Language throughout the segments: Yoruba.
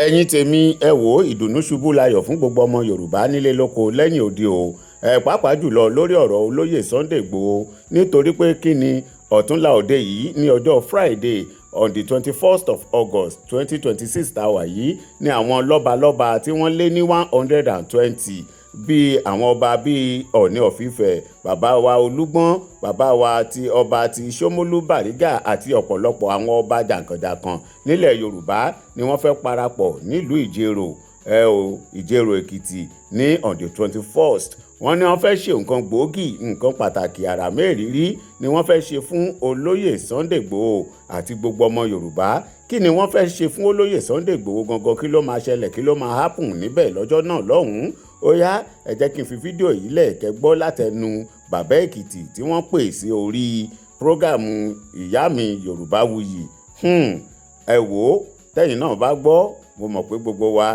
ẹ̀yin tèmi ẹ wò ìdùnnú ṣubú layọ̀ fún gbogbo ọmọ yorùbá nílé lóko lẹ́yìn òde o pàápàá jùlọ lórí ọ̀rọ̀ olóyè Sunday Igboho nítorí pé kí ni ọ̀túnla òde yìí ní ọjọ́ Friday on the 21st of August 2026 tá a wà yìí ní àwọn lọ́balọ́ba tí wọ́n lé ní 120 bíi àwọn ọba bíi Ọ̀ọ̀ni of Ifẹ̀, bàbá wa Olúgbọ́n, bàbá wa ti ọba ti Ṣómólú Bàrígà àti ọ̀pọ̀lọpọ̀ àwọn ọba jàǹkànjàǹkàn nílẹ̀ Yorùbá ni wọ́n fẹ́ parapọ̀ nílùú Ìjẹ̀rò Ìjẹ̀rò Èkìtì ní on the 21st. wọ́n ní wọ́n fẹ́ ṣe nǹkan gbòógì, nǹkan pàtàkì àrà mẹ́rìírí ni wọ́n fẹ́ ṣe fún olóyè Sunday Igboho àti gbogbo ọmọ Yorùbá. Kí ni wọ́n fẹ́ ṣe fún olóyè Sunday Igboho gangan? Kí ló máa ṣẹlẹ̀? Kí ló máa happen níbẹ̀ lọ́jọ́ náà lọ́hùn-ún? Ó yá ẹ jẹ́ kí n fi fídíò yìí lẹ̀ kẹ́ gbọ́ látẹnu bàbá Èkìtì tí wọ́n pè sí orí prógámù ìyá mi Yorùbáwùyí. Ẹ wò ó, tẹ́yìn náà bá gbọ́, mo mọ̀ pé gbogbo wa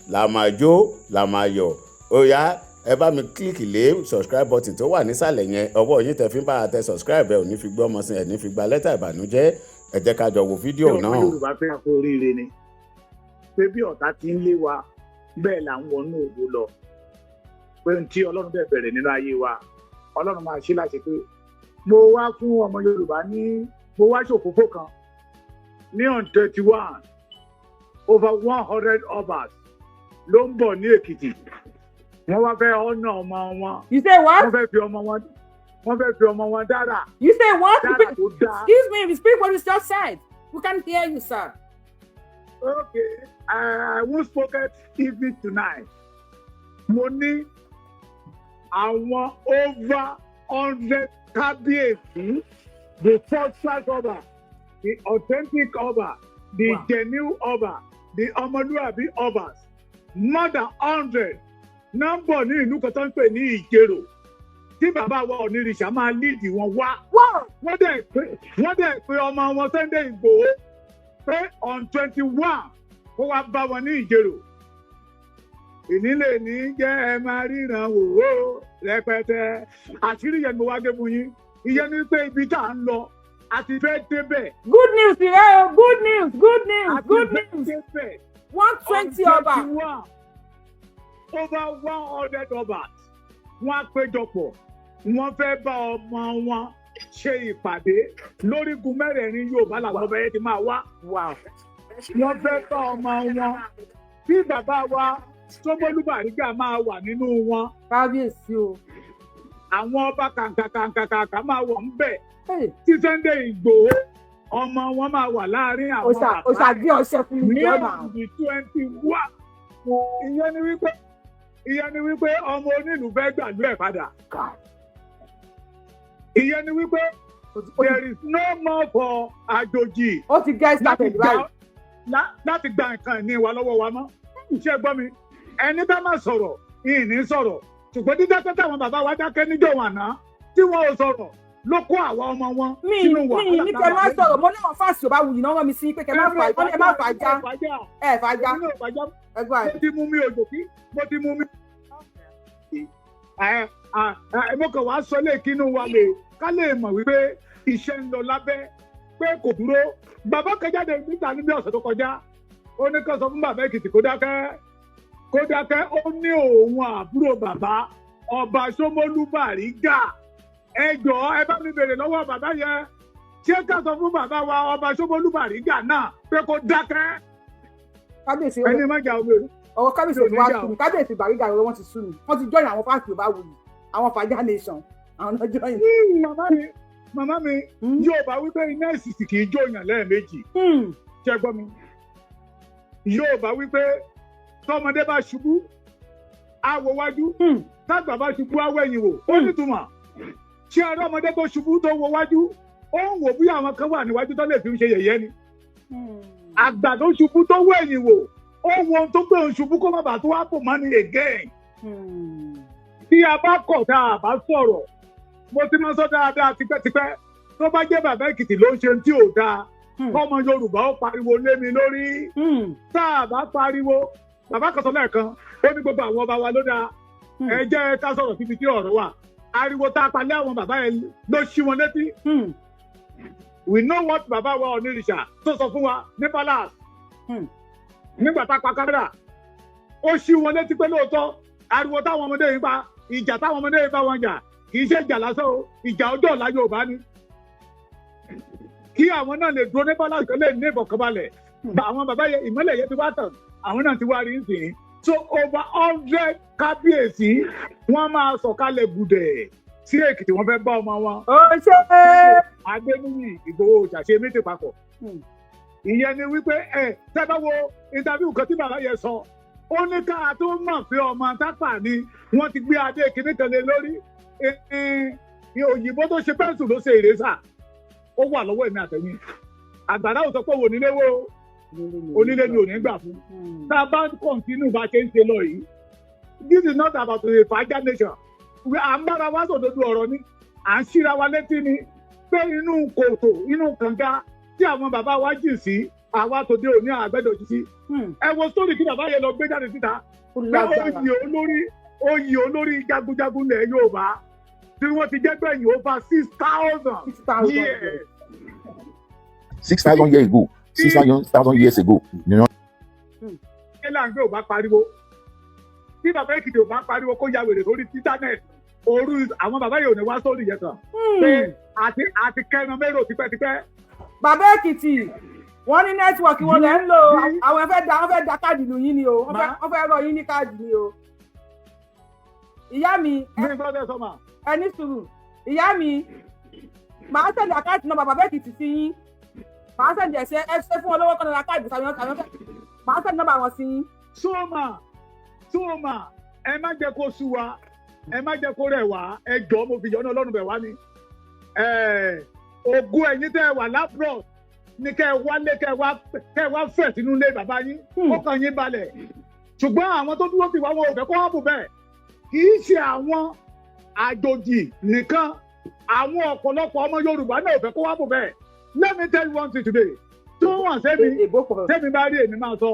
la máa jó, la máa yọ̀. Ó yá ẹ bá mi kílìkì lé subscribe button tó wà nísàlẹ̀ yẹn, ọwọ́ yín tẹ́ fi ń bá a tẹ subscribe ẹ ò ní fi gbọ́ ọmọ sí ẹ ní fi gba lẹ́tà ìbànújẹ́. Ẹ jẹ́ ká jọ wo fídíò náà. ọmọ Yorùbá fẹ́ kó oríire ni pé bí ọ̀tá ti ń lé wa bẹ́ẹ̀ là ń wọnú ògo lọ, pé n tí Ọlọ́run bẹ́ẹ̀ bẹ̀rẹ̀ nínú ayé wa Ọlọ́run máa ṣe láṣẹ pé mo wá fún ọmọ Yorùbá mo wá ṣòfófó kan ní on 31 over 100 obas ló ń bọ̀ ní Èkìtì. Wọ́n wá fẹ́ ọ̀nà ọmọ wọn. You say what? Wọ́n fẹ́ fi ọmọ wọn dára. You say what? Dára tó dáa. Excuse me, speak what you just said. We can't hear you, sir. Okay, I won't spoke it even tonight. Mo ní àwọn over 100 kábíyèsí, the first class ọba, the authentic ọba, the genuine ọba, the ọmọlúwàbí ọbas, more than 100 nọ́mbọ̀ ní ìlú kan tó ń pè ní Ìjẹ̀rò tí bàbá wa Onírìṣà máa líìdì wọn wá. Wọ́n dẹ̀ pé ọmọ wọn Sunday Igboho pé on 21 kó wá bá wọn ní Ìjẹ̀rò. Ìnílẹ̀ ní jẹ́ ẹ máa ríran wò ó rẹpẹtẹ. Àṣírí yẹn ni mo wá dé fún yín. Ìyẹn ni pé ibi tá à ń lọ àti fẹ́ débẹ̀. Good news, Ire. Good news, good news, good news. 120 ọba. Over 100 obas wọ́n á péjọpọ̀, wọ́n fẹ́ bá ọmọ wọn ṣe ìpàdé lórígun mẹ́rẹ̀ẹ̀rin Yorùbá làwọn ọba yẹn ti máa wá. Wọ́n fẹ́ bá ọmọ wọn tí bàbá wa Ṣómólú Bàrígà máa wà nínú wọn. Kábíyèsí o. Àwọn ọba kàǹkàkàǹkàkà máa wọ̀ ń bẹ̀. Tí Sunday Igboho ọmọ wọn máa wà láàárín àwọn bàbá. Òṣàgbé ọṣẹ fún mi jọ́nà. Ní ọdún 21. Ìyẹn ni wípé ọmọ onílù fẹ́ gbàlú ẹ̀ padà. Ìyẹn ni wípé there is no more for àjòjì. Ó ti get started right. Láti gba nǹkan ìní wa lọ́wọ́ wa mọ́. Ṣé gbọ́ mi? Ẹni bá máa sọ̀rọ̀, ìní sọ̀rọ̀. Ṣùgbọ́n dídákẹ́ táwọn bàbá wa dákẹ́ níjọ́ wà náà tí wọ́n ò sọ̀rọ̀ ló kó àwa ọmọ wọn sínú wàhálà. Mi ní kẹ́ máa sọ̀rọ̀, mo ní wọn fásitì ò bá wù yín náà wọ́n mi sí pé kẹ́ máa fàájà. Ẹ má fàájà. Ẹ fàájà. Mo ti mú mi òjò kí, mo ti mú mi. Mo kàn wá sọ lẹ́ẹ̀kínú wa lè ká lè mọ̀ wípé iṣẹ́ ń lọ lábẹ́ pé kò dúró. Bàbá kan jáde níta níbi ọ̀sẹ̀ tó kọjá, ó ní kó sọ fún bàbá Èkìtì kó dákẹ́, ó ní òun àbúrò bàbá ọba Ṣómólú Bàrígà. Ẹ jọ̀ọ́ ẹ bá mi bèrè lọ́wọ́ bàbá yẹn, ṣé ká sọ fún bàbá wa ọba Ṣómólú Bàrígà náà pé kó dákẹ́? Kábíyèsí ẹni má jà omi òní. Ọwọ́ kábíyèsí òní wá sùn, kábíyèsí Bàrígà rẹ̀ wọ́n ti sùn ní. Wọ́n ti jọ́yìn àwọn fásitì Yorùbá wù yìí, àwọn Fàájà nation, àwọn náà jọ́yìn. Màmá mi, Yorùbá wípé iná ìsìsì kì í jóyàn lẹ́ẹ̀mejì. Ṣé gbọ́ mi? Yorùbá wípé tọmọdé bá ṣubú, á wo wájú, tágbà bá ṣubú, á wẹ̀yìn wò. Ó nítumọ̀. Ṣé ọ̀rọ̀ ọmọdé tó ṣubú tó wo wájú, ó ń wò bí àwọn kan wà níwájú tó lè fi ṣe yẹ̀yẹ́ ni. Àgbà tó ṣubú tó wẹ̀yìn wò, ó wo ohun tó gbé òun ṣubú kó má bàa tó wá pò mọ́ ni again. Bí a bá kọ̀ tá a bá sọ̀rọ̀, mo ti máa sọ dáadáa tipẹ́tipẹ́, tó bá jẹ́ bàbá Èkìtì ló ń ṣe tí ò dáa, kọ́mọ Yorùbá ó pariwo lé mi lórí. Tá a bá pariwo, bàbá kan sọ lẹ́ẹ̀kan, ó ní gbogbo àwọn ọba wa ló dáa. Ẹ jẹ́ ká sọ̀rọ̀ síbi tí ọ̀rọ̀ wà. Ariwo tá a palẹ̀ àwọn bàbá yẹn ló ṣí wọn létí. We know what bàbá wa Onírìṣà tó sọ fún wa ní palace. nígbà tá a pa kámẹ́rà ó ṣí wọn létí pé lóòótọ́ ariwo táwọn ọmọdé yìí pa ìjà táwọn ọmọdé yìí bá wọn jà kì í ṣe ìjà lásán o ìjà ọjọ́ ọ̀la Yorùbá ni kí àwọn náà lè dúró ní balance kan lè ní ìfọ̀kànbalẹ̀ àwọn bàbá yẹn ìmọ́lẹ̀ yẹn ti wá tàn àwọn náà ti wá rí nsìn so over 100 kábíyèsí wọ́n máa sọ̀kalẹ̀ gùdẹ̀ sí Èkìtì wọ́n fẹ́ bá ọmọ wọn. ó ṣe é. Adéníyì Ìgbòho ṣàṣe méjì papọ̀ ìyẹn ni wípé tẹ́ bá wo interview kan tí bàbá yẹn sọ ó ní ká tó mọ̀ pé ọmọ tápà ni wọ́n ti gbé adé kìíní kan lé lórí òyìnbó tó ṣe pẹ́ǹsù ló ṣe ìrẹsà ó wà lọ́wọ́ èmi àtẹ̀yìn àgbàdo ò sọ pé wò nílé wo onílé ni ò ní gbà fún tá a bá kọ̀ǹtínú bá ṣe ń ṣe lọ yìí this is not about the Fàájà nation à ń bára wá sòdodo ọ̀rọ̀ ni à ń ṣíra wa létí ni pé inú kòtò inú kànga tí àwọn bàbá wa jì sí àwa tòde òní àgbẹ̀dọ̀ jì sí ẹ wo sórí kí bàbá yẹn lọ gbé jáde síta pé oyè olórí jagunjagun lẹ̀ Yorùbá tí wọ́n ti jẹ́ gbẹ̀yìn over 6,000 years. 6,000 years ago. 6,000 years ago. Ṣé láǹgbé ò bá pariwo? Tí bàbá Èkìtì ò bá pariwo kó ya wèrè sórí íńtánẹ́ẹ̀tì, òru àwọn bàbá yìí ò ní wá sórí yẹn kan. Pé àti kẹran mérò tipẹ́tipẹ́. Bàbá Èkìtì wọ́n ní nẹ́tíwọ̀kì wọn lẹ́ ń lò àwọn fẹ́ da káàdì lù yín ni o wọ́n fẹ́ rọ yín ní káàdì ni o. Ìyá mi ẹni sùúrù ìyá mi màá sẹ̀dí àkáǹtì náà bàbá Èkìtì sí yín màá sẹ̀dí ẹ̀ṣẹ́ ẹ̀ṣẹ́ fún olówó kan náà káàdì sàmì màá sẹ̀dí nọ́mbà wọn sí yín. Súnmà ẹ má jẹ́ kó sú wa ẹ má jẹ́ kó rẹ̀ wá ẹ jọ̀ọ́ mo fi yọ́nú Ọlọ́run bẹ̀ wá ni. Ògùn ẹ̀yin tẹ́ ẹ wà lápúrọ̀ ní kẹ́ ẹ wálé kẹ́ ẹ wá fẹ̀ sínú ilé bàbá yín ó kàn yín balẹ̀ ṣùgbọ́n àwọn tó dúró ti wá wọn ò fẹ́ kó wọ́n bù bẹ́ẹ̀ kì í ṣe àwọn àjòjì nìkan àwọn ọ̀pọ̀lọpọ̀ ọmọ Yorùbá náà ò fẹ́ kó wá bù bẹ́ẹ̀. Let me tell you one thing today tó wọ́n sẹ́mi bá rí èmi máa sọ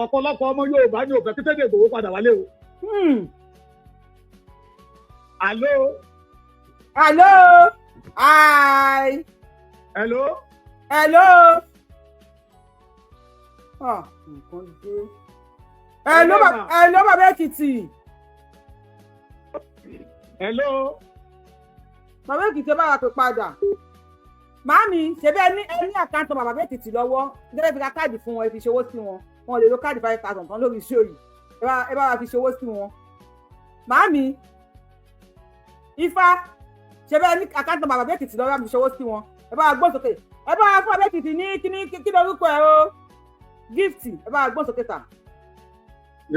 ọ̀pọ̀lọpọ̀ ọmọ Yorùbá ní ò fẹ́ kí Sunday Igboho padà wálé o. Hello. Hi. Hello. Hello bàbá Èkìtì. Hello. Bàbá Èkìtì bá wa pè padà. Màámi ṣebí ẹni àkáǹtì bàbá Èkìtì lọ́wọ́ gẹ́gẹ́ bí ká káàdì fún wọn ẹ fi ṣòwò sí wọn wọn lè lo káàdì 5,000 kan lórí iṣẹ́ yìí ẹ bá wa fi ṣòwò sí wọn. Màámi Ifá ṣebí ẹni àkáǹtì bàbá Èkìtì lọ́wọ́ ẹ fi ṣòwò sí wọn ẹ bá wa gbọ́ sókè ẹ bá wa fún bàbá Èkìtì ní kí lórúkọ ẹ o gift ẹ bá wa gbọ́ sókè tà.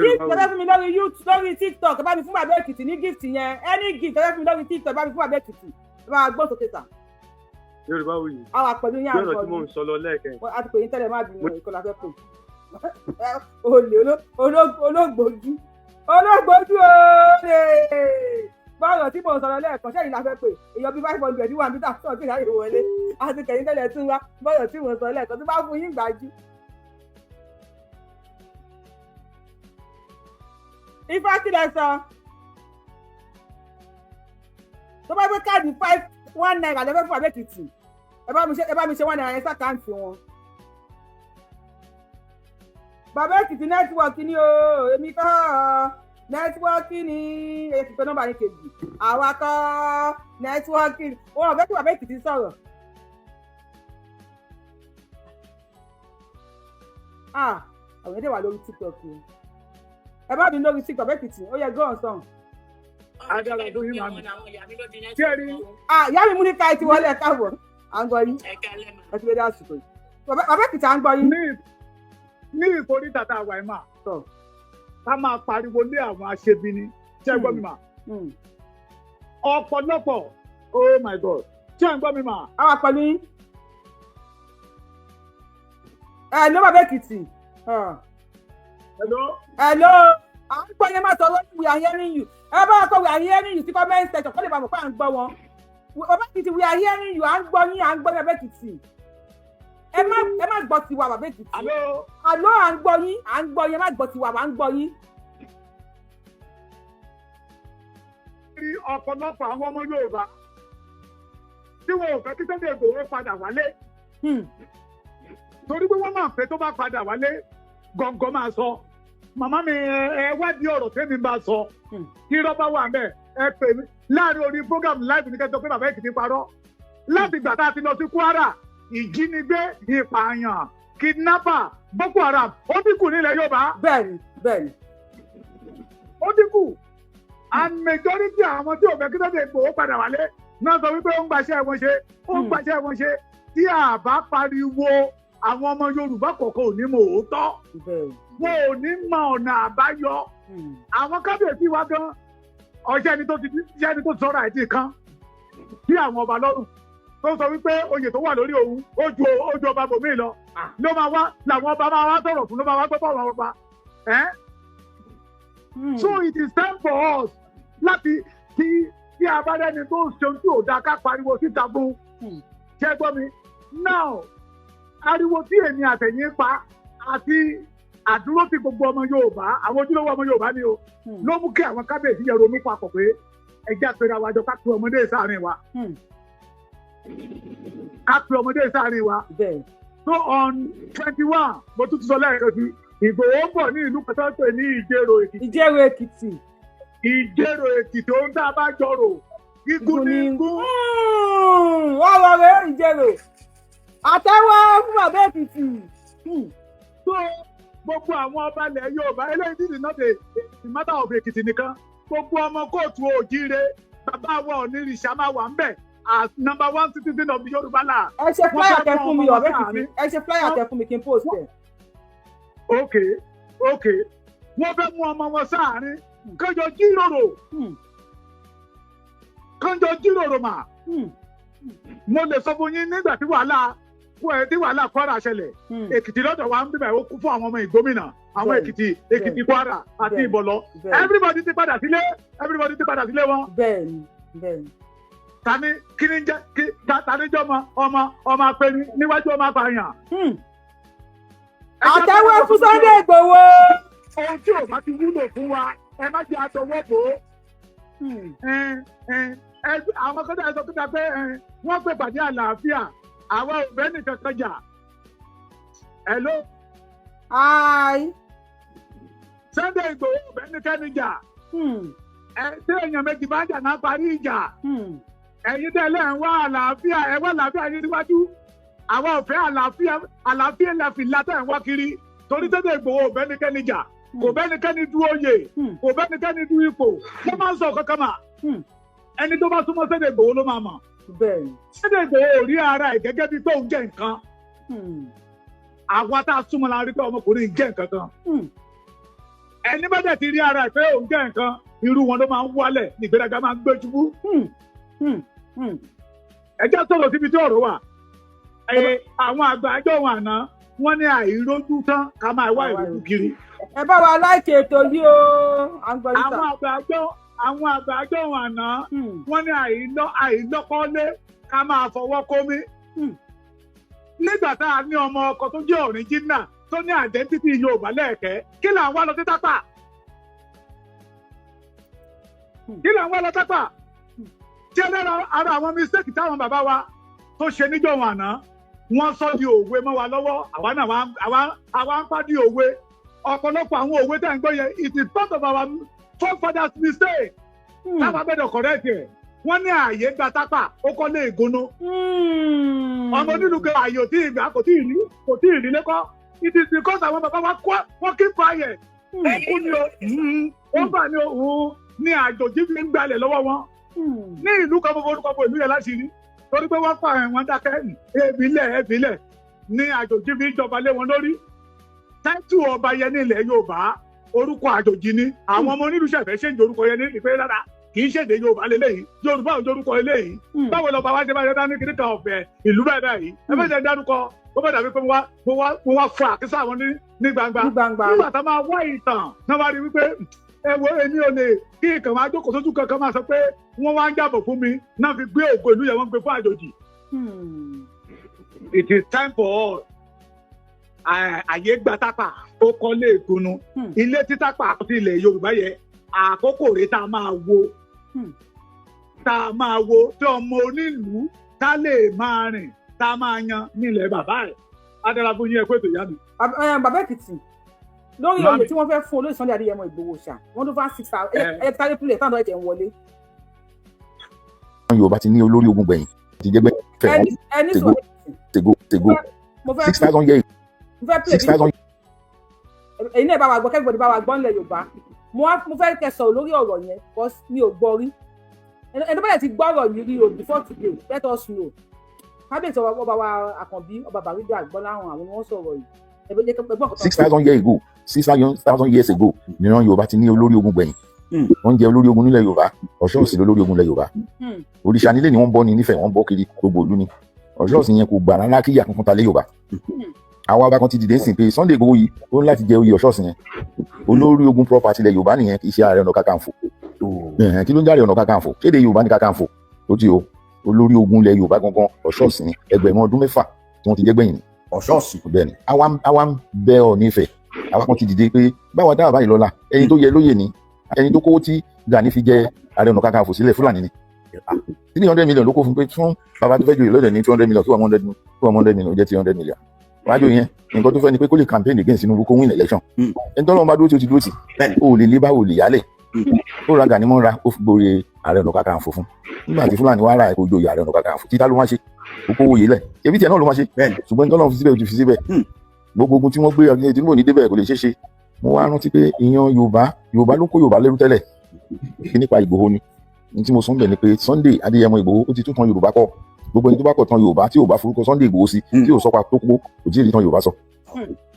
Gift ẹ bá fún mi lórí YouTube lórí TikTok ẹ bá mi fún bàbá Èkìtì ní gift yẹn any gift ẹ bá fún mi lórí TikTok ẹ bá mi fún bàbá Èkìtì ẹ bá wa gbọ́ sókè tà. Yorùbá wuyì. Àwa pẹ̀lú yín àgbọ̀ yọ̀rọ̀ tí mò ń sọ lọ lẹ́ẹ̀kẹ́. A ti pè yín tẹ́lẹ̀ má bínú ìkọlà fẹ́ pè. Olè olóògbójú bọ́ọ̀lù tí mò ń sọ̀rọ̀ lẹ́ẹ̀kan sẹ́yìn la fẹ́ pè èèyàn bíi 500 wà níta tó ọ̀gbìn láyé wọlé a ti kẹ̀yìn tẹ́lẹ̀ tún wá bọ́ọ̀lù tí mò ń sọ̀rọ̀ lẹ́ẹ̀kan tó bá fún yín gbájú. Ifá kí lẹ sọ tó bá gbé káàdì 1 naira lẹ́fẹ́ fún Èkìtì ẹ bá mi ṣe 1 naira yẹn sákàǹtì wọn. Bàbá Èkìtì nẹ́tíwọ̀kì ni o èmi kọ́ nẹ́tíwọ̀kì ni èyí pé nọ́mbà ní kejì àwa kọ́ nẹ́tíwọ̀kì ni wọn ò fẹ́ kí Bàbá Èkìtì sọ̀rọ̀. Àwọn èdè wà lórí TikTok o ẹ bá mi lórí TikTok Bàbá Èkìtì ó yẹ gọ́ọ̀n sàn. Adára tó yín màmí. Ìyá mi mú ní ká ti wọlé ẹ káàbọ̀ à ń gbọ́ yín ẹ ti lè dá àsìkò yìí. Bàbá Èkìtì à ń gbọ́ yín. Ní ìkórìtà tá a wà ẹ̀ máa ká máa pariwo lé àwọn aṣebini ṣé ẹ gbọ́ mi mà. Ọ̀pọ̀lọpọ̀ oh my God ṣé ẹ gbọ́ mi mà. Àwa pẹ̀lú yín. Hello Bàbá Èkìtì. Hello. À ń gbọ́ yẹn máa sọ lórí we are hearing you. Ẹ bá kọ we are hearing you sí comment section kó lè bá mọ̀ pé à ń gbọ́ wọn. Bàbá Èkìtì we are hearing you à ń gbọ́ yín à ń gbọ́ Bàbá Èkìtì. Ẹ má gbọ́ tiwa Bàbá Èkìtì. Àló à ń gbọ́ yín ẹ má gbọ́ tiwa à ń gbọ́ yín. Ọ̀pọ̀lọpọ̀ àwọn ọmọ Yorùbá tí wọn ò fẹ́ kí Sunday Igboho padà wálé. Torí pé wọ́n máa fẹ́ tó bá padà wálé gọ̀ǹgọ̀ máa sọ màmá mi ẹ wádìí ọ̀rọ̀ tẹ́mi bá sọ kí rọ́bà wà mẹ́ ẹ pè mí láàrin orí program live ní kẹ́tọ́ pé bàbá Èkìtì parọ́ láti gbà tá a ti lọ sí Kwara ìjínigbé ìpààyàn kidnapper Boko Haram ó dínkù nílẹ̀ Yorùbá. bẹ́ẹ̀ni. ó dínkù and majority àwọn tí ò fẹ́ kí Sunday Igboho padà wálé náà sọ wípé ó ń gbaṣẹ́ wọn ṣe tí a bá pariwo àwọn ọmọ Yorùbá kọ̀ọ̀kan ò ní mọ òótọ́ wọn ò ní mọ ọ̀nà àbáyọ àwọn kábíyèsí wa gan ọ̀ṣẹ́ ẹni tó ti sọ̀rọ̀ àìtì kan bí àwọn ọba lọ́rùn tó sọ wípé oyè tó wà lórí òun ó ju ọba bòmíì lọ ló máa wá làwọn ọba máa wá sọ̀rọ̀ fún ló máa wá gbọ́ àwọn ọba. So it is time for us láti tí a bá dẹ́ni tó ṣe tí ò dáa ká pariwo síta fún ṣẹ́ gbọ́ mi now ariwo tí èmi àtẹ̀yìn pa àti àdúró tí gbogbo ọmọ Yorùbá àwọn ojúlówó ọmọ Yorùbá ni o ló mú kí àwọn kábíyèsí yẹn ronú papọ̀ pé ẹjẹ́ àpẹẹrẹ àwàjọ ká pe ọmọdé sáàrin wa so on 21 mo tún ti sọ lẹ́ẹ̀kan sí Ìgbòho bọ̀ ní ìlú kan tó ń pè ní Ìjẹ̀rò Èkìtì ohun tá a bá jọrò igun ní igun. wọ́n wọ rẹ̀ Ìjẹ̀rò àtẹ́wọ́ fún bàbá Èkìtì. so gbogbo àwọn ọba ilẹ̀ Yorùbá eléyìí ti dìnnà the matter of Èkìtì nìkan gbogbo ọmọ kóòtù òjíire bàbá wa onírìṣà máa wà ń bẹ̀ as number 1 citizen of the Yorùbá land. ẹ ṣe flyer tẹ fún mi ọ̀rẹ́ Èkìtì ẹ ṣe flyer tẹ fún mi kí n post ẹ. ok wọ́n fẹ́ mú ọmọ wọn sáàárín kánjọ jíròrò mà mo lè sọ fún yín nígbà tí wàhálà Kwara ṣẹlẹ̀ Èkìtì lọ́dọ̀ wa ń bíbẹ̀ ó kún fún àwọn ọmọ ìgbómìnà àwọn Èkìtì Kwara àti Ìbọ̀lọ́ everybody ti padà sílé wọn. bẹ́ẹ̀ni. tani kíni jẹ́ tani jẹ́ ọmọ apẹni níwájú ọmọ apààyàn. àtẹwé fún Sunday Igboho. ohun tí ò bá ti wúlò fún wa ẹ má jẹ́ àtọwọ́ bò ó. àwọn kan dáa sọ pé wọ́n pè pàdé àlàáfíà àwọn òbẹ́ nìkan kan jà. hello. hi. Sunday Igboho òbẹ́ nìkan jà. tí èèyàn méjì bá jà náà parí ìjà. ẹ̀yin tẹ́lẹ̀ ń wá àlàáfíà ẹ wá àlàáfíà yín níwájú. àwọn òfẹ́ àlàáfíà la fi látẹ̀ ń wá kiri torí Sunday Igboho òbẹ́ nìkan jà. kò bẹ́nikẹ́ni du oyè kò bẹ́nikẹ́ni du ipò wọ́n máa ń sọ kankan mà ẹni tó bá súnmọ́ Sunday Igboho ló máa mọ̀ Sunday Igboho ò rí ara ẹ̀ gẹ́gẹ́ bí pé òun jẹ́ nǹkan àwa tá a súnmọ́ la rí pé ọmọkùnrin jẹ́ nǹkan kan ẹni bá dẹ̀ ti rí ara ẹ̀ pé òun jẹ́ nǹkan irú wọn ló máa ń wálẹ̀ ní ìgbéraga máa ń gbé ṣubú ẹ jẹ́ sọ̀rọ̀ síbi tí ọ̀rọ̀ wà àwọn àgbà àjọ wọn àná wọ́n ní àìrójú tán ká máa wá ìrójú kiri. ẹ bá wa láìkè ètò yìí o. àwọn àgbà àjọ wọn àná wọ́n ní àìlọ́kọ́lé ká máa fọwọ́ kómi. nígbà tá a ní ọmọ ọkọ tó jẹ́ ọ̀ríjínà tó ní àdẹ́ntítì Yorùbá lẹ́ẹ̀kẹ́ kí là ń wá lọ sí tápà. tí ara àwọn mistake táwọn bàbá wa tó ṣe níjọ́ wọn àná wọ́n sọ di òwe mọ́ wa lọ́wọ́ àwa ń pàdé òwe ọ̀pọ̀lọpọ̀ àwọn òwe tẹ̀ ń gbọ́ yẹn it is part of our forefathers mistake táwa gbọ́dọ̀ correct ẹ̀ wọ́n ní ààyè gba tápà ó kọ́ lé ìgúnnú ọmọ onílùú gan ààyè tí ìgbà kò tí ì rí lẹ́kọ́ it is because àwọn bàbá wa wọ́n keep quiet ó kú ni ó bà ní òun ní àjòjì fi ń gbalẹ̀ lọ́wọ́ wọn ní ìlú kan gbogbo orúkọ bò ìlú yẹn láti rí torí pé wọ́n pààyàn wọn dákẹ́ ẹ̀bílẹ̀ ní àjòjì fi ń jọba lé wọn lórí táìtù ọba yẹn ní ilẹ̀ Yorùbá orúkọ àjòjì ni àwọn ọmọ onílùú ṣẹ̀fẹ̀ ṣe ń jorúkọ yẹn ní ìpè rárá kì í ṣèdè Yorùbá lélẹ́yìí Yorùbá ò jorúkọ eléyìí báwo lọ́ba wá ṣe bá yẹ dání kiri kan ọ̀fẹ́ ìlú bẹ́ẹ̀ bẹ́ẹ̀ yìí ẹ fẹ́ dárúkọ ó bẹ́ẹ̀ dàbí pé mo wá fún àkísà wọn ní gbangba nígbà tá a máa wá ìtàn náà wá rí wípé èmi ò lè kí nǹkan máa jókòó sójú kankan máa sọ pé wọ́n wá ń jábọ̀ fún mi náà fi gbé ògo ìlú yẹn wọ́n gbé fún àjòjì. It is time for all. Àyè gba tápà ó kọ́lé ìkùnú ilé tí tápà àti ilẹ̀ Yorùbá yẹ àkókò rẹ̀ tá a máa wo tí ọmọ onílùú tá lè máa rìn tá a máa yan nílẹ̀ bàbá ẹ̀ adara fún yín ẹ pé ètò ìyá mi. bàbá Èkìtì lórí oyè tí wọ́n fẹ́ fún olóyè Sunday Adéyẹmọ Ìgbòho ṣá wọ́n tó fà 6,000 ẹ sáré pílẹ̀ táwọn ọ̀rẹ́ tẹ̀ ń wọlé. Yorùbá ti ní olórí ogun gbẹ̀yìn ti jẹ́ gbẹ̀yìn ẹni sọ tego 6,000 years. mo fẹ́ pílẹ̀ èyí náà bá wa gbọ́ kẹ́gbọ̀dì bá wa gbọ́ nílẹ̀ Yorùbá mo fẹ́ kẹsàn lórí ọ̀rọ̀ yẹn because mi ò gbọ́ rí ẹni bẹ́ẹ̀ ti gbọ́ ọ̀rọ̀ yìí rí o before today let us know kábíyèsí ọba wa Àkànbí ọba Bàrígà Gbọ́láhàn àwọn ni wọ́n sọ̀rọ̀ yìí 6,000 years ago 6,000 years ago nìran Yorùbá ti ní olórí ogun gbẹ̀yìn wọ́n jẹ́ olórí ogun nílẹ̀ Yorùbá Ọ̀ṣun sì lólórí ogun nílẹ̀ Yorùbá òrìṣà nílé ni wọ́n bọ́ ni nífẹ̀ẹ́ wọ́n bọ́ kiri gbogbo ìlú ni Ọ̀ṣun sì yẹn kò gbà rárá kíyà kankan ta lé Yorùbá àwọn ọba kan ti dìde sìn pé Sunday Igboho yìí ó ń láti jẹ oyè Ọ̀ṣun yẹn olórí ogun property ilẹ̀ Yorùbá nìyẹn kì í ṣe Ààrẹ Ọ̀nà Kakanfò kí ló ń jáde Ọ̀nà Kakanfò kéde Yorùbá ní Kakanfò ó ti o olórí ogun ilẹ̀ Yorùbá gangan Ọ̀ṣun sì ni ẹgbẹ̀rún ọdún 6 tí wọ́n ti jẹ́ gbẹ̀yìn Ọ̀ṣun sì bẹ́ẹ̀ ni àwa ń bẹ ọ nífẹ̀ẹ́ àwa kan ti dìde pé báwa dáhà báyìí lọ́la ẹni tó yẹ lóye ni ẹni tó kówó tí Gani fi jẹ Ààrẹ Ọ̀nà Kakanfò sílẹ̀ Fúlàní ni 300 million ló kó fún pé fún bàbá tó fẹ́ joyè lọ́dẹ̀ ní 200 million 200 million ó jẹ́ 300 million wájú yẹn nǹkan tó fẹ́ ni pé kó lè campaign against Tinubu kó win election ẹni tó lọ́wọ́ bá dúró tí ó ti dúró tì ó lè lé bá ò lè yálẹ̀ ó ra Gani mọ́ra ó fi gbòòrè Ààrẹ Ọ̀nà Kakanfò fún nígbà tí Fúlàní wá ra ẹ̀kọ́ joyè Ààrẹ Ọ̀nà Kakanfò títà ló máa ṣe òkú owó yìí lẹ̀ ebi tiẹ̀ náà ló máa ṣe ṣùgbọ́n ní tọ́lọ́run fi síbẹ̀ ojú fi síbẹ̀ gbogbo ogun tí wọ́n gbé ọdún Tinubu ní débẹ̀ kò lè ṣeé ṣe mo wá rántí pé ìyan Yorùbá ló kó Yorùbá lẹ́rú tẹ́lẹ̀ nípa Ìgbòho ni ní tí mo sọ ń bẹ̀ ni pé Sunday Adéyẹmọ Ìgbòho ó ti tún tan Yorùbá kọ gbogbo ẹni tó bá kọ̀ tan Yorùbá tí ò bá forúkọ Sunday Ìgbòho sí tí ò sọ pa tó kó kò tí ì rí tan Yorùbá sọ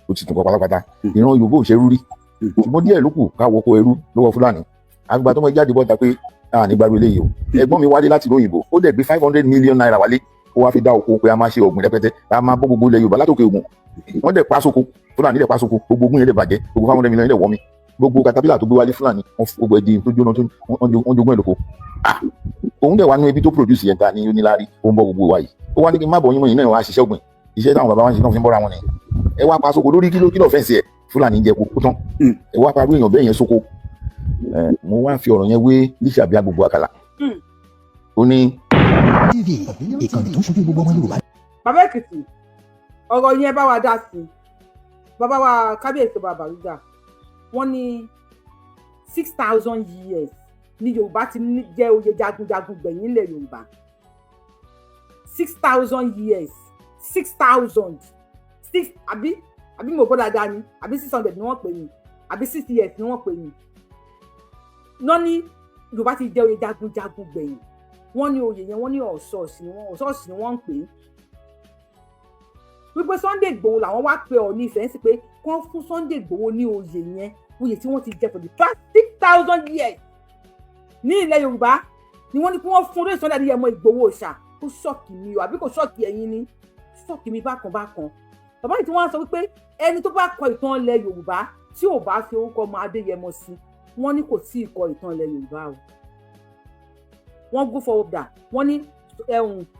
ó ti tún kọ pátápátá ìran Yorùbá ò ṣerú rí ṣùgbọ́n díẹ̀ ló kù ká wọkọ̀ ẹrú lọ́wọ́ Fúlàní àgbà tó mọ jáde bọ́ta pé ní gbàgbé eléyìí o ẹ̀gbọ́n mi wálé láti lóyìnbó ó dẹ̀ gbé 500 million naira wálé ó wá fi dá oko pé a máa ṣe ọ̀gbìn rẹpẹtẹ a máa bọ́ gbogbo ilẹ̀ Yorùbá látòkè Ògùn wọ́n dẹ̀ pa sóko Fúlàní dẹ̀ pa sóko gbogbo ogun yẹn dẹ̀ bàjẹ́ gbogbo 500 million dẹ̀ wọ́ mi gbogbo katapila tó gbé wálé Fúlàní wọ́n fi gbogbo ẹ̀dín tó jóná tó wọ́n jogún ẹ̀ lóko òun dẹ̀ wá nú ibi tó produce yẹn ta ní onílárí ó ń bọ́ gbogbo wa yìí ó wá ní kí n má bọ̀ yín mọ́ yìí náà wá ṣiṣẹ́ ọ̀gbìn iṣẹ́ táwọn bàbá wa ń ṣe náà fi ń bọ́ra wọn nìyẹn ẹ wá pa sóko lórí kílò fẹ́ǹsì ẹ̀ Fúlàní jẹ kó tán ẹ wá parú èèyàn bẹ́ẹ̀ yẹn sóko mo wá fi ọ̀rọ̀ yẹn wé Lísàbí Agbogbo Àkàlà ó ní. ìkànnì tó ń ṣojú gbogbo ọmọ Yorùbá. bàbá Èkìtì ọ̀rọ̀ yẹn bá wa dá sí i bàbá wa kábíyèsí ọba Bàrígà wọ́n ní 6,000 years ní Yorùbá ti jẹ́ oyè jagunjagun gbẹ̀yìn ilẹ̀ Yorùbá 6,000 years 6,000 àbí mo gbọ́dọ̀ dáa ni àbí 600 ni wọ́n pè ní àbí 6 years ni wọ́n pè ní náà ní Yorùbá ti jẹ́ oyè jagunjagun gbẹ̀yìn wọ́n ní oyè yẹn wọ́n ní ọ̀ṣọ́ọ̀ṣì ni wọ́n ń pè é wípé Sunday Igboho làwọn wá pe Ọọ̀ni Ifẹ̀ sí pé kán fún Sunday Igboho ní oyè yẹn oyè tí wọ́n ti jẹ for the past 6,000 years ní ilẹ̀ Yorùbá ni wọ́n ní kí wọ́n fún olóyè Sunday Adéyẹmọ Ìgbòho ṣá ó ṣọ́ọ̀kì mi o àbí kò ṣọ́ọ̀kì ẹ̀yin ni ṣọ́ọ̀kì mi bákan bàbá yìí tí wọ́n sọ wípé ẹni tó bá kọ ìtàn ilẹ̀ Yorùbá tí ò bá fi orúkọ ọmọ Adéyẹmọ sí wọ́n ní kò tí ì kọ ìtàn ilẹ̀ Yorùbá o wọ́n go forward dà wọ́n ní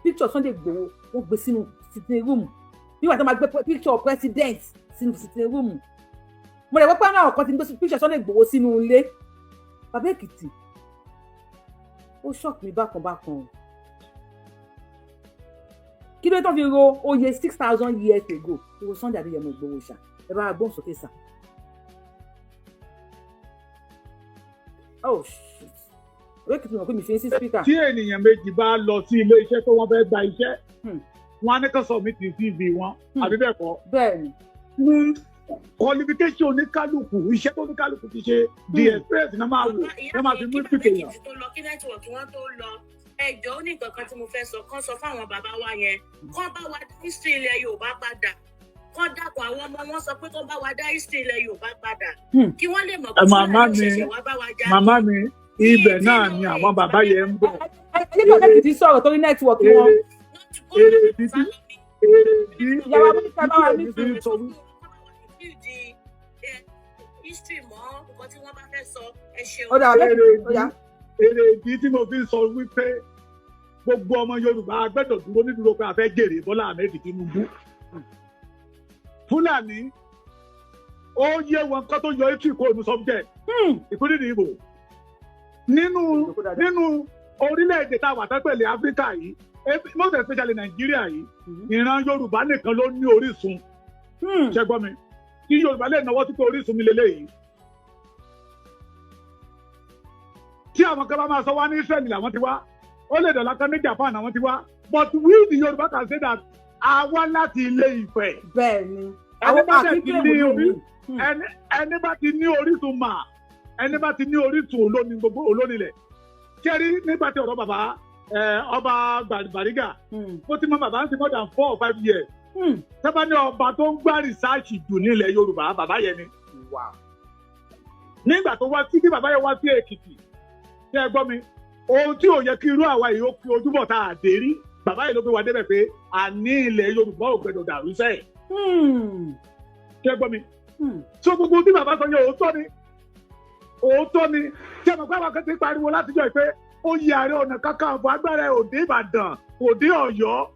picture Sunday Igboho wọ́n gbé sínú sitting room nígbà tó máa gbé picture president sínú sitting room mo lè wọ́n pé àwọn kan ti ń gbé picture Sunday Igboho sínú ilé bàbá Èkìtì ó ṣọ́ọ̀kì mi bákan o kí ló tó fi ro oyè 6,000 years ago ìwọ Sunday Adéyẹmọ Ìgbòho ṣá ẹ bá gbóhùn sókè sá. oh shit orí kìtì mọ̀ pé mi fi ń sí speaker. tí ènìyàn méjì bá lọ sí ilé iṣẹ́ tó wọ́n fẹ́ gba iṣẹ́ wọn á ní kó submit CV wọn àbí bẹ́ẹ̀ kọ́. bẹ́ẹ̀ni. qualification oníkálukú iṣẹ́ tó oníkálukú ti ṣe the experience náà máa wò náà máa fi mú ìpìtè yàn. tó lọ kí nẹ́tíwọ̀kì wọn tó lọ ẹjọ́ ó ní nǹkan kan tí mo fẹ́ sọ kán sọ fáwọn bàbá wa yẹn kán bá wa dá history ilẹ̀ Yorùbá padà kán dàpọ̀ àwọn ọmọ wọn sọ pé kán bá wa dá history ilẹ̀ Yorùbá padà kí wọ́n lè mọ̀ pé Fúlàní ṣẹ̀ṣẹ̀ wá bá wa já. màmá mi ibẹ̀ náà ni àwọn bàbá yẹn ń bọ̀. ẹni tó lẹ́kìtì sọ̀rọ̀ torí nẹ́tíwọ̀kì wọn. ìyàwó mi ká bá wa ní sùúrù. history mọ́ nǹkan tí wọ́n bá fẹ́ sọ ẹ ṣeun. ó dà bẹ́ẹ̀ ó yá. èrè ìdí tí mo fi ń sọ wípé gbogbo ọmọ Yorùbá gbẹ́dọ̀ dúró nídúró pé a fẹ́ jèrè Bọ́lá Ahmed Tinubu. Fúlàní ó yé wọn kó tó yọ etí kó nu subject ìpínlẹ̀ ìdìbò nínú orílẹ̀-èdè tá a wà tẹ́pẹ̀lẹ̀ Áfíríkà yìí most especially Nàìjíríà yìí ìran Yorùbá nìkan ló ní orísun ṣẹ́gbọ́n mi kí Yorùbá lè náwó tí pé orísun mi lélẹ́yìí. Tí àwọn kan bá máa sọ wá ní Israel làwọn ti wá, ó lè dọ̀là kan ní Japan àwọn ti wá, but we the Yorùbá can say that a wá láti Ilé Ifẹ̀. Bẹ́ẹ̀ni. Ẹni Àwọn bá dẹ̀ àti ti kílè ní mú orí, mi. ẹni bá ti ní orísun mà, ẹni bá ti ní orísun olóni gbogbo olónilẹ̀. Kẹ́rí nígbà tí ọ̀rọ̀ bàbá ọba Bariga, ó ti mọ bàbá ń ti more than 4 or 5 years. Sábà ní ọba tó ń gbá rìsáàcì jù nílẹ̀ Yorùbá, bàbá yẹn ni. Nígbà tó wá sí kí bàbá yẹn wá sí Èkìtì, ṣé ẹ gbọ́ mi? Ohun tí ò yẹ kí irú àwa yìí ó fi ojúbọ̀ tá a dé rí, bàbá yìí ló gbé wa débẹ̀ pé àní ilẹ̀ Yorùbá ò gbẹdọ̀ dàrú sẹ́ẹ̀. Ṣé ẹ gbọ́ mi? So gbogbo tí bàbá sọ yẹn òótọ́ ni. Òótọ́ ni. Ṣé ẹ mọ̀ pé àwọn kan ti pariwo látijọ́ pé ó yẹ Ààrẹ Ọ̀nà Kakanfò agbára ẹ̀ ò dé Ìbàdàn, kò dé Ọ̀yọ́,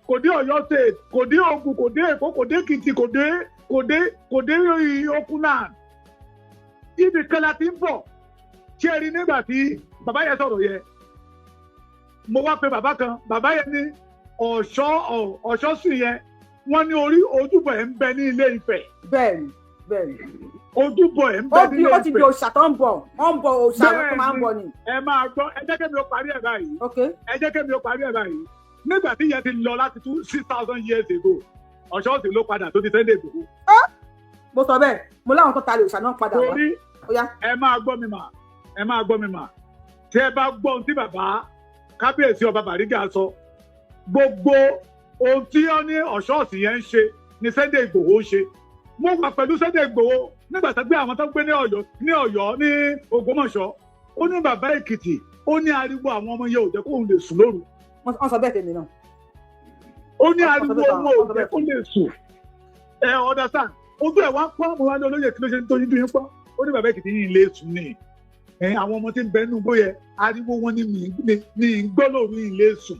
kò dé Ọ̀yọ́ State, kò dé Ògùn, kò dé Èkó, kò dé Èkìtì, kò dé Okunan. Ibì kan la ti ń bọ̀. Ṣé ẹ rí nígbà tí bàbá yẹn sọ̀rọ̀ yẹn? Mo wá pe bàbá kan, bàbá yẹn ní ọ̀ṣọ́ sì yẹn, wọ́n ní orí ojúbọ ẹ̀ ń bẹ ní Ilé Ifẹ̀. Bẹ́ẹ̀ni, bẹ́ẹ̀ni. Ojúbọ ẹ̀ ń bẹ ní Ilé Ifẹ̀. Ó ti di òòṣà tó ń bọ̀, wọ́n ń bọ òòṣà tó máa ń bọ̀ ni. Ẹ máa gbọ́, ẹ jẹ́ kémi ó parí ẹ̀ báyìí. Ẹ jẹ́ kémi ó parí ẹ̀ báyìí. Nígbà tí yẹn ti lọ láti 6,000 years ago, ọ̀ṣọ́ sì ló padà tó ti Sunday Igboho. Mo sọ bẹ́ẹ̀, mo láwọn tó ta lè òòṣà náà padà wá. Torí ẹ máa gbọ́ mi mà, ẹ máa gbọ́ mi mà. Tí ẹ bá gbọ́ ohun tí bàbá kábíyèsí ọba Bariga sọ, gbogbo ohun tí ó ní ọ̀ṣọ́ọ̀sì yẹn ń ṣe ni Sunday Igboho ń ṣe. Mo wà pẹ̀lú Sunday Igboho nígbà tó gbé àwọn tó gbé ní Ọ̀yọ́ ní Ògbómọ̀ṣọ́. Ó ní bàbá Èkìtì, ó ní ariwo àwọn ọmọ yẹn ò jẹ́ kóun lè sùn lóru. Wọ́n sọ bẹ́ẹ̀ tèmi náà. Ó ní ariwo ọmọ ò jẹ́ kó lè sùn. Ẹ understand? Ojú ẹ̀ wá pọ́n mo wá ní olóyè kí ló ṣe ń tóyún dún yín pọ́n. Ó ní bàbá Èkìtì yìí lè sùn ní. Àwọn ọmọ tí ń bẹ nínú bóyẹ ariwo wọn ní gbọ́ lóru ilé sùn.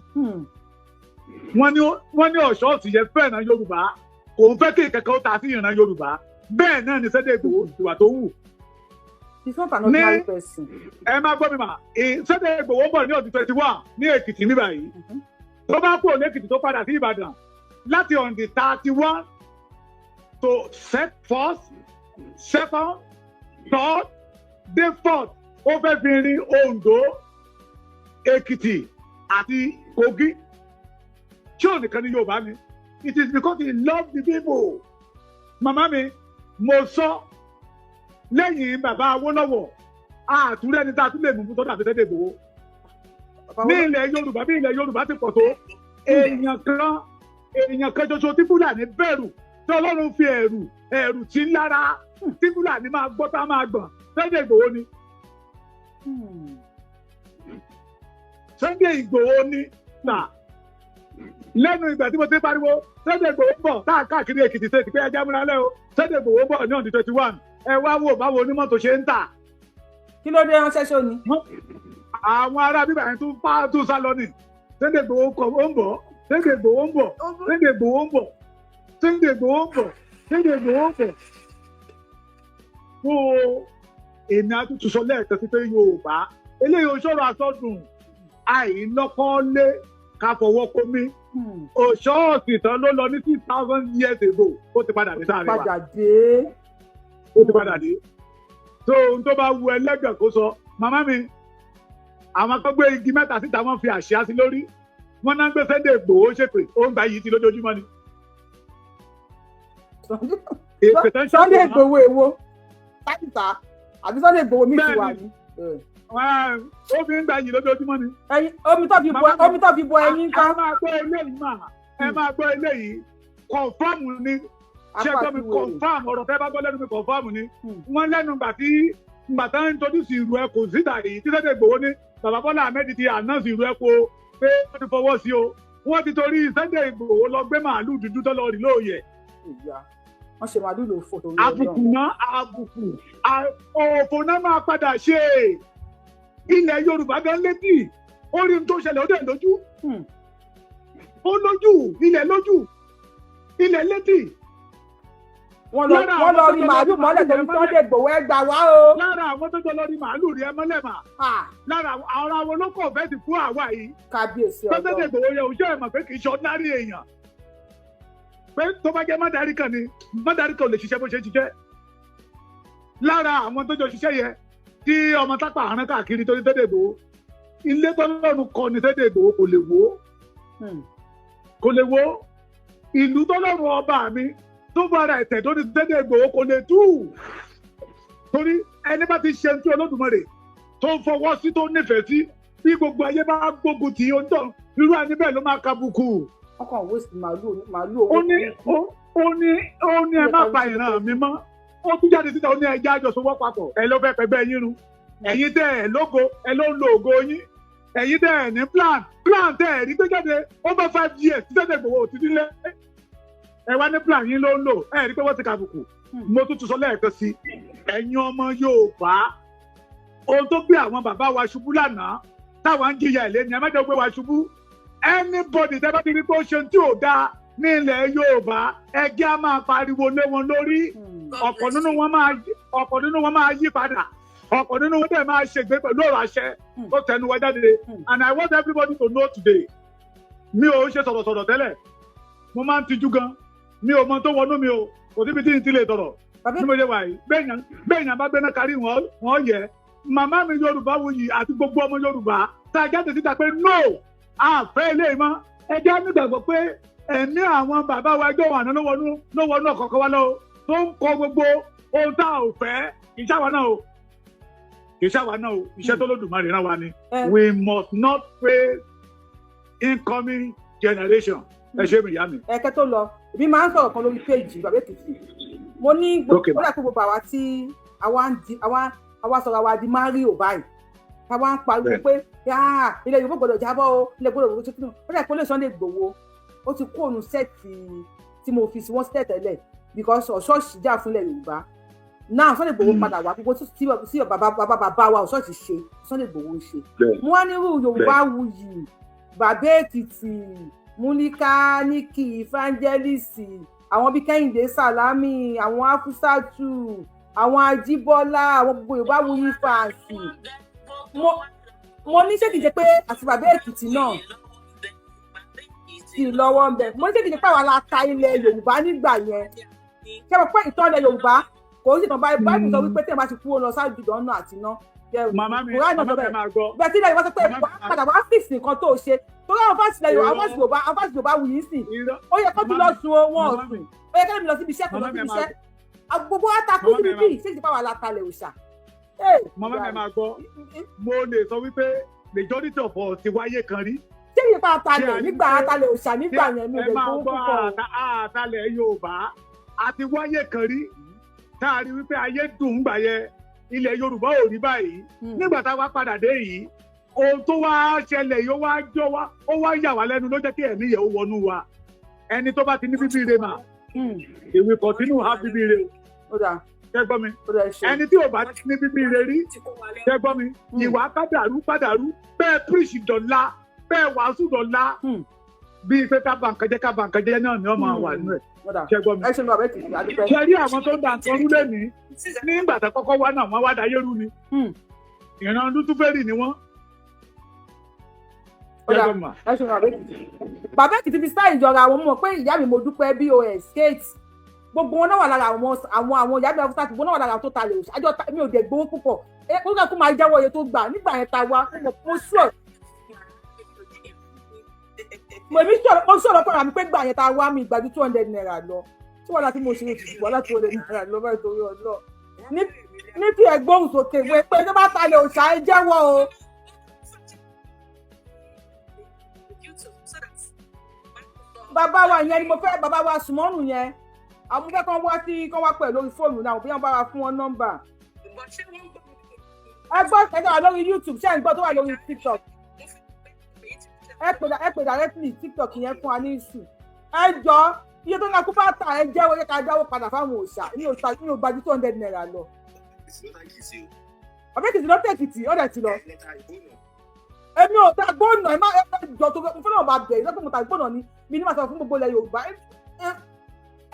Wọ́n ní ọ̀ṣọ́ọ̀sì yẹn fẹ́ràn Yorùbá, kò ń fẹ́ kí ìkẹ́kẹ́ ó ta sí ìran Yorùbá. Bẹ́ẹ̀ náà ni Sunday Igboho ìwà tó wù. He's not an ordinary person. Ẹ máa gbọ́ mi mà, Sunday Igboho bọ̀ ní ọdún 21 ní Èkìtì níbà yìí. Tó bá kúrò ní Èkìtì tó padà sí Ìbàdàn láti on the 31 to 1st, 2nd, 3rd, day 4th. Ó fẹ́ fi rin Oǹdó, Èkìtì àti Kogi. Ṣé ò nìkan ní Yorùbá ni? It is because he loves the people. Màmá mi, mo sọ lẹ́yìn bàbá Awólọ́wọ̀, àtúrẹ́ ni tá a tún lè mú tó dàbí Sunday Igboho. Ní ilẹ̀ Yorùbá, bí ilẹ̀ Yorùbá ti pọ̀ tó, èèyàn kan ṣoṣo tí Fúlàní bẹ̀rù, tí Ọlọ́run fi ẹ̀rù tí ń lára, tí Fúlàní máa gbọ́ tá máa gbọ̀n, Sunday Igboho ni. Sunday Igboho ní nà lẹ́nu ìgbà tí mo ti pariwo Sunday Igboho bọ̀ tá a káàkiri Èkìtì ṣe ti pé ẹja múra lẹ́ o Sunday Igboho bọ̀ ní ọ̀dún 21 ẹ wá wò báwo onímọ́tò ṣe ń tà. Kí ló dé ránṣẹ́ ṣó ni? Àwọn ará bíbá yẹn tún sá lọ ní Sunday Igboho ó ń bọ̀, Sunday Igboho ń bọ̀, Sunday Igboho ń bọ̀, Sunday Igboho ń bọ̀, Sunday Igboho ń bọ̀. Fún èmi àtúntò sọ lẹ́ẹ̀kan sí pé Yorùbá eléyìí oṣooṣù àsọdùn àìlọ́kọ́lé ká fọwọ́ kó mi òṣọ́ọ̀sì tán ló lọ ní 6,000 years ago ó ti padà dé sáré wa ó ti padà dé tó ohun tó bá wu ẹlẹ́gbẹ̀ẹ́ kó sọ màmá mi àwọn kan gbé igi mẹ́ta síta wọ́n fi àṣà sí lórí wọ́n náà gbé Sunday Igboho ṣépè ó ń gba yìí ti lójoojúmọ́ ni. Sunday Igboho èwo táyìtà àbí Sunday Igboho mi ti wà ní. Ó fi ń gba yìí lójoojúmọ́ ni. Omi tó fi bọ ẹyin ká. Ẹ máa gbọ́ eléyìí mà ẹ máa gbọ́ eléyìí kọ̀ǹfàmù ni ṣé gbọ́ mi kọ̀ǹfàmù ọ̀rọ̀ fẹ́ bá gbọ́ lẹ́nu mi kọ̀ǹfàmù ni. Wọ́n lẹ́nu gbà tá ń introduce ìrù ẹ̀kọ́ síta yìí tí Sunday Igboho ní bàbá Bọ́lá Ahmed ti announce ìrù ẹ̀kọ́ pé wọ́n ti fọwọ́ sí o. Wọ́n ti torí Sunday Igboho lọ gbé màálù dúdú tó lọ rí lóòyẹ̀. Wọ́n ṣe màálù lò fò tó lọ. Àbùkù òfò náà máa padà ṣe ilẹ̀ Yorùbá gan létí orí tó ṣẹlẹ̀ ó dẹ̀ lójú ó lójú ilẹ̀ létí. Wọ́n lọ rí màálù mọ́lẹ̀ tó ń Sunday Igboho ẹ gbà wá o. Lára àwọn tó jọ lọ rí màálù rí ẹ mọ́lẹ̀ mà. Lára àwọn olókọ̀ ọ̀fẹ́ ti fún àwa yìí. Kábíyèsí ọ̀dọ́. Sunday Igboho yẹ òjò ẹ̀mọ̀ pé kì í ṣe ordinary èèyàn. pé tó bá jẹ́ mọ́dàrí kan ni mọ́dàrí kan ò lè ṣiṣẹ́ bó ṣe ṣiṣẹ́ lára àwọn tó jọ ṣiṣẹ́ yẹn tí ọmọ tápà àrùn káàkiri tó ní Sunday Igboho ilé tọ́lọ́run kọ́ ni Sunday Igboho kò lè wó kò lè wó ìlú tọ́lọ́run ọba mi tó bára ẹ̀tẹ̀ tó ní Sunday Igboho kò lè tú torí ẹni bá ti ṣe tí Olódùmarè tó ń fọwọ́ sí tó nífẹ̀ẹ́ sí bí gbogbo ayé bá gbógun tì í ó ń tọ̀ irú ẹni bẹ́ẹ̀ ló máa kabùkù. ọkàn òwe sì màálù ó ní ẹ má pa ìran mi mọ́ ó tún jáde síta ó ní ẹjẹ́ àjọṣọwọ́ papọ̀ ẹ ló fẹ́ pẹ̀gbẹ́ yín run ẹ̀yin tẹ́ ẹ̀ lógo ẹ ló ń lo ògo yín ẹ̀yin tẹ́ ẹ̀ ní plan tẹ́ ẹ̀ rí gbé jáde over 5 years tí Sunday Igboho ti nílé ẹ wá ní plan yín ló ń lò ẹ rí pé wọ́n ti kàbùkù mo tún sọ lẹ́ẹ̀kan sí ẹ̀yin ọmọ Yorùbá ohun tó gbé àwọn bàbá wa ṣubú lánàá táwọn ń jìyà ìlé ni ẹ má jẹ́ gbé wa ṣubú anybody tẹ́ bá ti rí pé ó ṣe tí ò dáa ní ilẹ̀ Yorùbá ẹgbẹ́ á máa pariwo lé wọn lórí ọ̀pọ̀ nínú wọn máa yí padà ọ̀pọ̀ nínú wọn dẹ̀ máa ṣègbè pẹ̀lú ọ̀rọ̀ àṣẹ tó tẹnu wá jáde and I want everybody to know today mi ò ṣe sọ̀rọ̀sọ̀rọ̀ tẹ́lẹ̀ mo máa ń tijú gan mi ò mọ tó wọnú mi o kò síbi tí n ti lè tọ̀rọ̀ bí mo ṣe wà yìí bẹ́ẹ̀ yàn bá gbéná kárí wọ́n yẹ màmá mi Yorùbáwùyí àti gbogbo ọmọ Yorùbá tá a jáde síta pé no àfẹ́ ilé mọ́ ẹjẹ́ nígbàgbọ́ pé ẹ̀mí àwọn bàbá wa ẹjọ́ wà náà ló wọnú ọ̀kọ̀ọ̀kan wa lọ tó ń kọ gbogbo ohun tá a ò fẹ́ ìṣàwá náà o iṣẹ́ tó lódùmarè rán wa ni we must not fail incoming generation ẹ ṣe mi ìyá mi. ẹ̀kẹ́ tó lọ èmi máa ń sọ̀rọ̀ kan lórí péjì Bàbá Èkìtì mo ní gbogbo àwa tí àwa sọ̀rọ̀ àwa di Mario báyìí táwa ń pariwo pé ilẹ̀ Yorùbá gbọ́dọ̀ jábọ́ o ilẹ̀ gbọ́dọ̀ tó kí ó dẹ̀ kó lè Sunday Igboho ó ti kó òun sẹ́ẹ̀tì tí mo fi sí wọ́n sílẹ̀ tẹ́lẹ̀ because ọ̀ṣọ́ọ̀ṣì jà fúnlẹ̀ Yorùbá náà Sunday Igboho padà wá gbogbo tí bàbá wa ọ̀ṣọ́ọ̀ṣì ṣe Sunday Igboho ṣe wọ́n nírú Yorùbáwùyí Bàbá Èkìtì Múlíkà Níkì Evangelist àwọn bíi Kẹ́hìndé Sàlámì àwọn Afusatu àwọn Ajíbọ́lá àwọn gbogbo Yorùbáwùyí fàǹsì mo ní ṣé kìí ṣe pé àti Bàbá Èkìtì náà sì lọ́wọ́ ń bẹ̀ mo ní ṣé kìí ṣe pé àwọn aláta ilẹ̀ Yorùbá nígbà yẹn ṣé mo pé ìtàn ilẹ̀ Yorùbá kò sí ìtàn báyìí sọ wípé tí ẹ bá ti kú ó lọ sáájú ìdáná àti iná màmá mi máa gbọ́ bẹ́ẹ̀ tí ilẹ̀ Yorùbá sọ pé padà wá fíìsì nǹkan tó ṣe tó láwọn fásitì ilẹ̀ Yorùbá àwọn fásitì Yorùbá wù yín sìn ó yẹ kó tún lọ sun wọn ọ̀sùn ó yẹ kó lè lọ síbi iṣẹ́ kó lọ síbi iṣẹ́ gbogbo àtàkù síbi bíi ṣé ìjọba wà látàlẹ̀ òòṣà. màmá mi máa gbọ́ mo lè sọ wípé majority of us ti wáyé kan rí. ṣé ìyẹn pa àtàlẹ̀ nígbà àtàlẹ̀ òòṣà nígbà yẹn mi ò lè gbọ́ púpọ̀. àtàlẹ̀ Yorùbá àti wáyé kan rí tá a rí wípé ayé dùn gbà yẹ ilẹ̀ Yorùbá ò rí báyìí nígbà tá a wá padà dé yìí ohun tó wá ṣẹlẹ̀ yìí ó wá yà wá lẹ́nu ló jẹ́ kí ẹ̀mí yẹ̀ ó wọnú wa ẹni tó bá ti ní bíbí ire mà èwe continue have bíbí ire o ṣẹ́gbọ́n mi ẹni tí ò bá ti ní bíbí ire rí ṣẹ́gbọ́n mi ìwà kádàrú bẹ́ẹ̀ preach dọ̀la bẹ́ẹ̀ wàásù dọ̀la bíi pé ká ba nǹkan jẹ́ náà ni wọ́n máa wà nínú ẹ̀ ṣẹ́gbọ́n mi ṣe rí àwọn tó ń da nǹkan rú lẹ́nìí nígbà tó kọ́kọ́ wá náà wọ́n wá dayé rú ni ìran lútúfẹ́rì ni wọ́n. Bàbá Èkìtì fi sáà ìjọra àwọn mọ̀ pé ìyá mi mo dúpẹ́ BOS Kate gbogbo wọn náà wà lára àwọn ìyá mi Afusat gbogbo náà wà lára tó ta lè àjọ mi ò dẹ̀ gbowó púpọ̀ kókà kó máa jáwọ́ iye tó gbà nígbà yẹn ta wá mo sùọ̀ mo sọ̀rọ̀ pẹ̀lú àmì pé gbà yẹn ta wá mi ìgbà ju 200 naira lọ tí wọ́n láti mo ṣe é ti wọ́n láti 200 naira lọ báyìí torí ọlọ́ ní fi ẹ̀gbọ́n sókè wé pé tó bá ta lè òṣà ẹ jẹ́wọ́ o. bàbá wa yẹn ni mo fẹ́ bàbá wa Sùmọ́nù yẹn àwọn fẹ́ kán wá sí kán wá pẹ̀ lórí fóònù náà bí wọ́n bá wa fún wọn nọ́mbà. ẹ gbọ́ ẹ̀dá wà lórí YouTube ṣé ẹ̀ ń gbọ́ tó wà lórí TikTok ẹ pè directly TikTok yẹn fún wa ní ìsù ẹ jọ iye tó ń kakú bá ta ẹ jẹ́wọ́ yẹ ká dáwọ́ padà fáwọn òòṣà ní ògbájú 200 naira lọ. Bàbá Èkìtì ló tẹ̀kìtì ọ̀dẹ̀ ti lọ. èmi ò ta gbóònà ẹ má jọ tó fún náà bá bẹ̀rẹ̀ lọ́pọ̀ mo ta gbóònà ni mi ní màá sọ fún gbogbo ilẹ̀ Yorùbá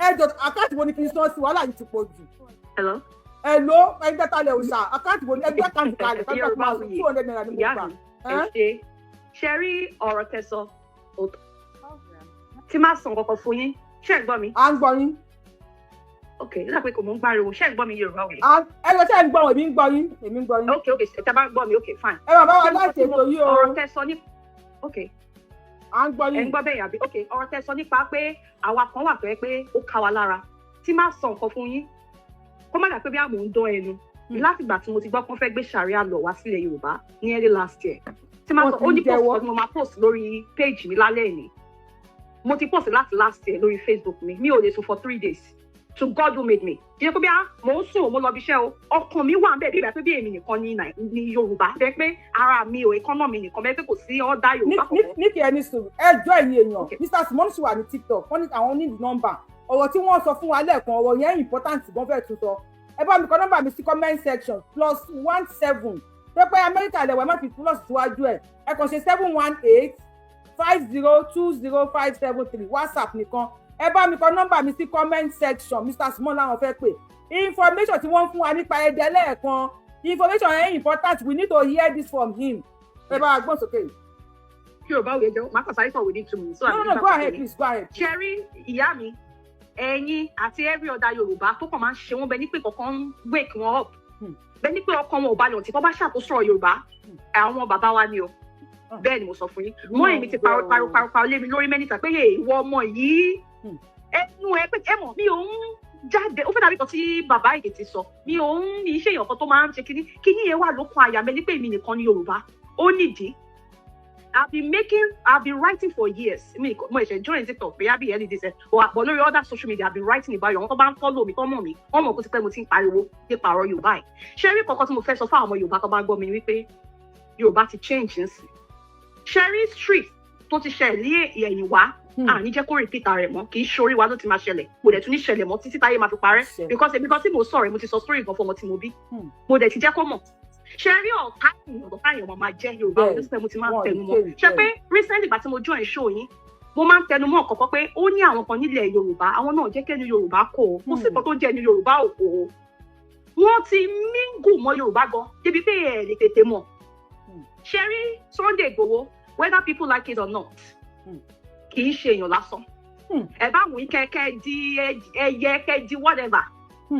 ẹ jọ àkáǹtì wo ni kì í sọ sí wàhálà yìí ti pọ̀ jù. Hello ẹgbẹ́ ta lẹ̀ òòṣà àkáǹtì wo ni ẹgbẹ́ àkáǹtì kalẹ̀ kájọ máa sọ 200 naira ni mo gbà. ṣe rí ọ̀rọ̀ tẹ̀sán tí máa sàn kọ̀kọ̀ fún yín ṣé ẹ gbọ́ mi. à ń gbọ́ yín. ok nígbà pé kò mọ̀ ń gbáriwo ṣé ẹ gbọ́ mi Yorùbá òye. ẹ lọ ṣe ń gbọ́ èmi ń gbọ́ yín èmi ń gbọ́ yín. ok ṣe bá ń gbọ́ mi ok fine. ẹ bàbá wa láti ètò yìí o. ọ̀rọ̀ tẹ́ sọ ní ok à ń gbọ́ yín. ẹ ń gbọ́ bẹ́ẹ̀ yàbí ok ọ̀rọ̀ tẹ́ sọ nípa pé àwa kan wà pé ó ká wa lára tí máa sọ nǹkan fún yín kó má dà pé bí àmọ́ ń dán ẹnu láti ìgbà tí mo ti gbọ́ pé wọ́n fẹ́ gbé sàríà lọ wá sílẹ̀ Yorùbá ní early last year tí máa sọ ó ní post mo máa post lórí page mi lálẹ́ ìní mo ti post láti last year lórí Facebook mi ò lè sùn for 3 days to God who made me ìyẹn pé bí mo ń sùn mo lọ bí iṣẹ́ o ọkàn mi wà bẹ́ẹ̀ bí ìgbà pé bí èmi nìkan ní Yorùbá bẹ́ẹ̀ pé ara mi ò ìkànnà mi nìkan bẹ́ẹ̀ pé kò sí ọ̀dà Yorùbá kankan. ní kí ẹni sùn ẹjọ́ ẹ̀yin èèyàn Mr. Simon sì wà ní TikTok wọ́n ní àwọn ní nọ́mbà ọ̀rọ̀ tí wọ́n sọ fún wa lẹ́ẹ̀kan ọ̀rọ̀ yẹn important gan fẹ́ẹ̀ tún sọ ẹ bá mi kọ nọ́mbà mi sí comment section +17 tó pé Amẹ́ríkà lẹ̀wẹ̀ má fi plus síwájú ẹ̀ ẹ kàn ṣe 718-5020-573 WhatsApp nìkan ẹ bá mi kọ nọ́mbà mi sí comment section Mr. Simon làwọn fẹ́ pè information tí wọ́n fún wa nípa ẹ̀dẹ̀ lẹ́ẹ̀kan information yẹn important we need to hear this from him ẹ bá a gbọ́n sókè. Yorùbá òye jẹ́ máa kàn sáré sọ within 2 minutes. no go ahead please go ahead. Cherry ìyá mi ẹ̀yin àti every other Yorùbá tó kàn máa ń ṣe wọ́n bẹ ní pé kankan ń wake wọn up bẹ ní pé ọkàn wọn ò balẹ̀ ọ̀tí tó bá ṣàkóso ọ̀rọ̀ Yorùbá àwọn bàbá wa ni o bẹ́ẹ̀ ni mo sọ fún yín mọ́ èmi ti pariwo lé mi lórí mẹ́nìtà pé ìwọ ọmọ yìí ẹnu ẹ pé ẹ mọ̀ mi ò ń jáde ó fẹ́ dàbí kan tí bàbá èdè ti sọ mi ò ń ní iṣẹ́ èèyàn kan tó máa ń ṣe kíní yẹn wà lókun àyà mi ní pé èmi nìkan ni Yorùbá ó nídìí I've been writing for years. Mo ṣe join TikTok pé àbí ẹni dísẹ but lórí other social media I've been writing about you. Wọ́n tó bá ń follow mi tó mọ̀ mi wọ́n mọ̀ kó ti pẹ́ mo ti ń pariwo nípa ọ̀rọ̀ Yorùbá yìí. Ṣé rí kankan tí mo fẹ́ sọ fún àwọn ọmọ Yorùbá tó bá gbọ́ mi ni wípé Yorùbá ti change nsì. Ṣé rí street tó ti ṣẹlẹ̀ ẹ̀yìn wá àní jẹ́ kó repeat rẹ̀ mọ́ kì í ṣorí wa ló ti máa ṣẹlẹ̀ kò dẹ̀ tún ní ṣẹlẹ̀ mọ́ títí táyé máa fi parẹ́ because tí mo sọ̀rọ̀ mo ti sọ story kan fún ọmọ tí mo bí mo dẹ̀ ti jẹ́ kó mọ̀. Ṣé rí ọ̀tá èèyàn máa jẹ́ Yorùbá ọdún sípẹ́ mo ti máa ń tẹnu mọ́ ṣé pé recently ìgbà tí mo join show yín mo máa ń tẹnu mọ́ ọ̀kọ̀ọ̀kan pé ó ní àwọn kan nílẹ̀ Yorùbá àwọn náà jẹ́ kẹ́nu Yorùbá kò ó kó sì kan tó jẹ́ ẹnu Yorùbá ò kò ó wọ́n ti mingle mọ́ Yorùbá gan débi pé ẹ̀ lè tètè mọ̀ ṣé rí Sunday Igboho whether people like it or not kì í ṣe èèyàn lásán ẹ bá wù í kẹ́kẹ́ di ẹyẹ kẹ́ di whatever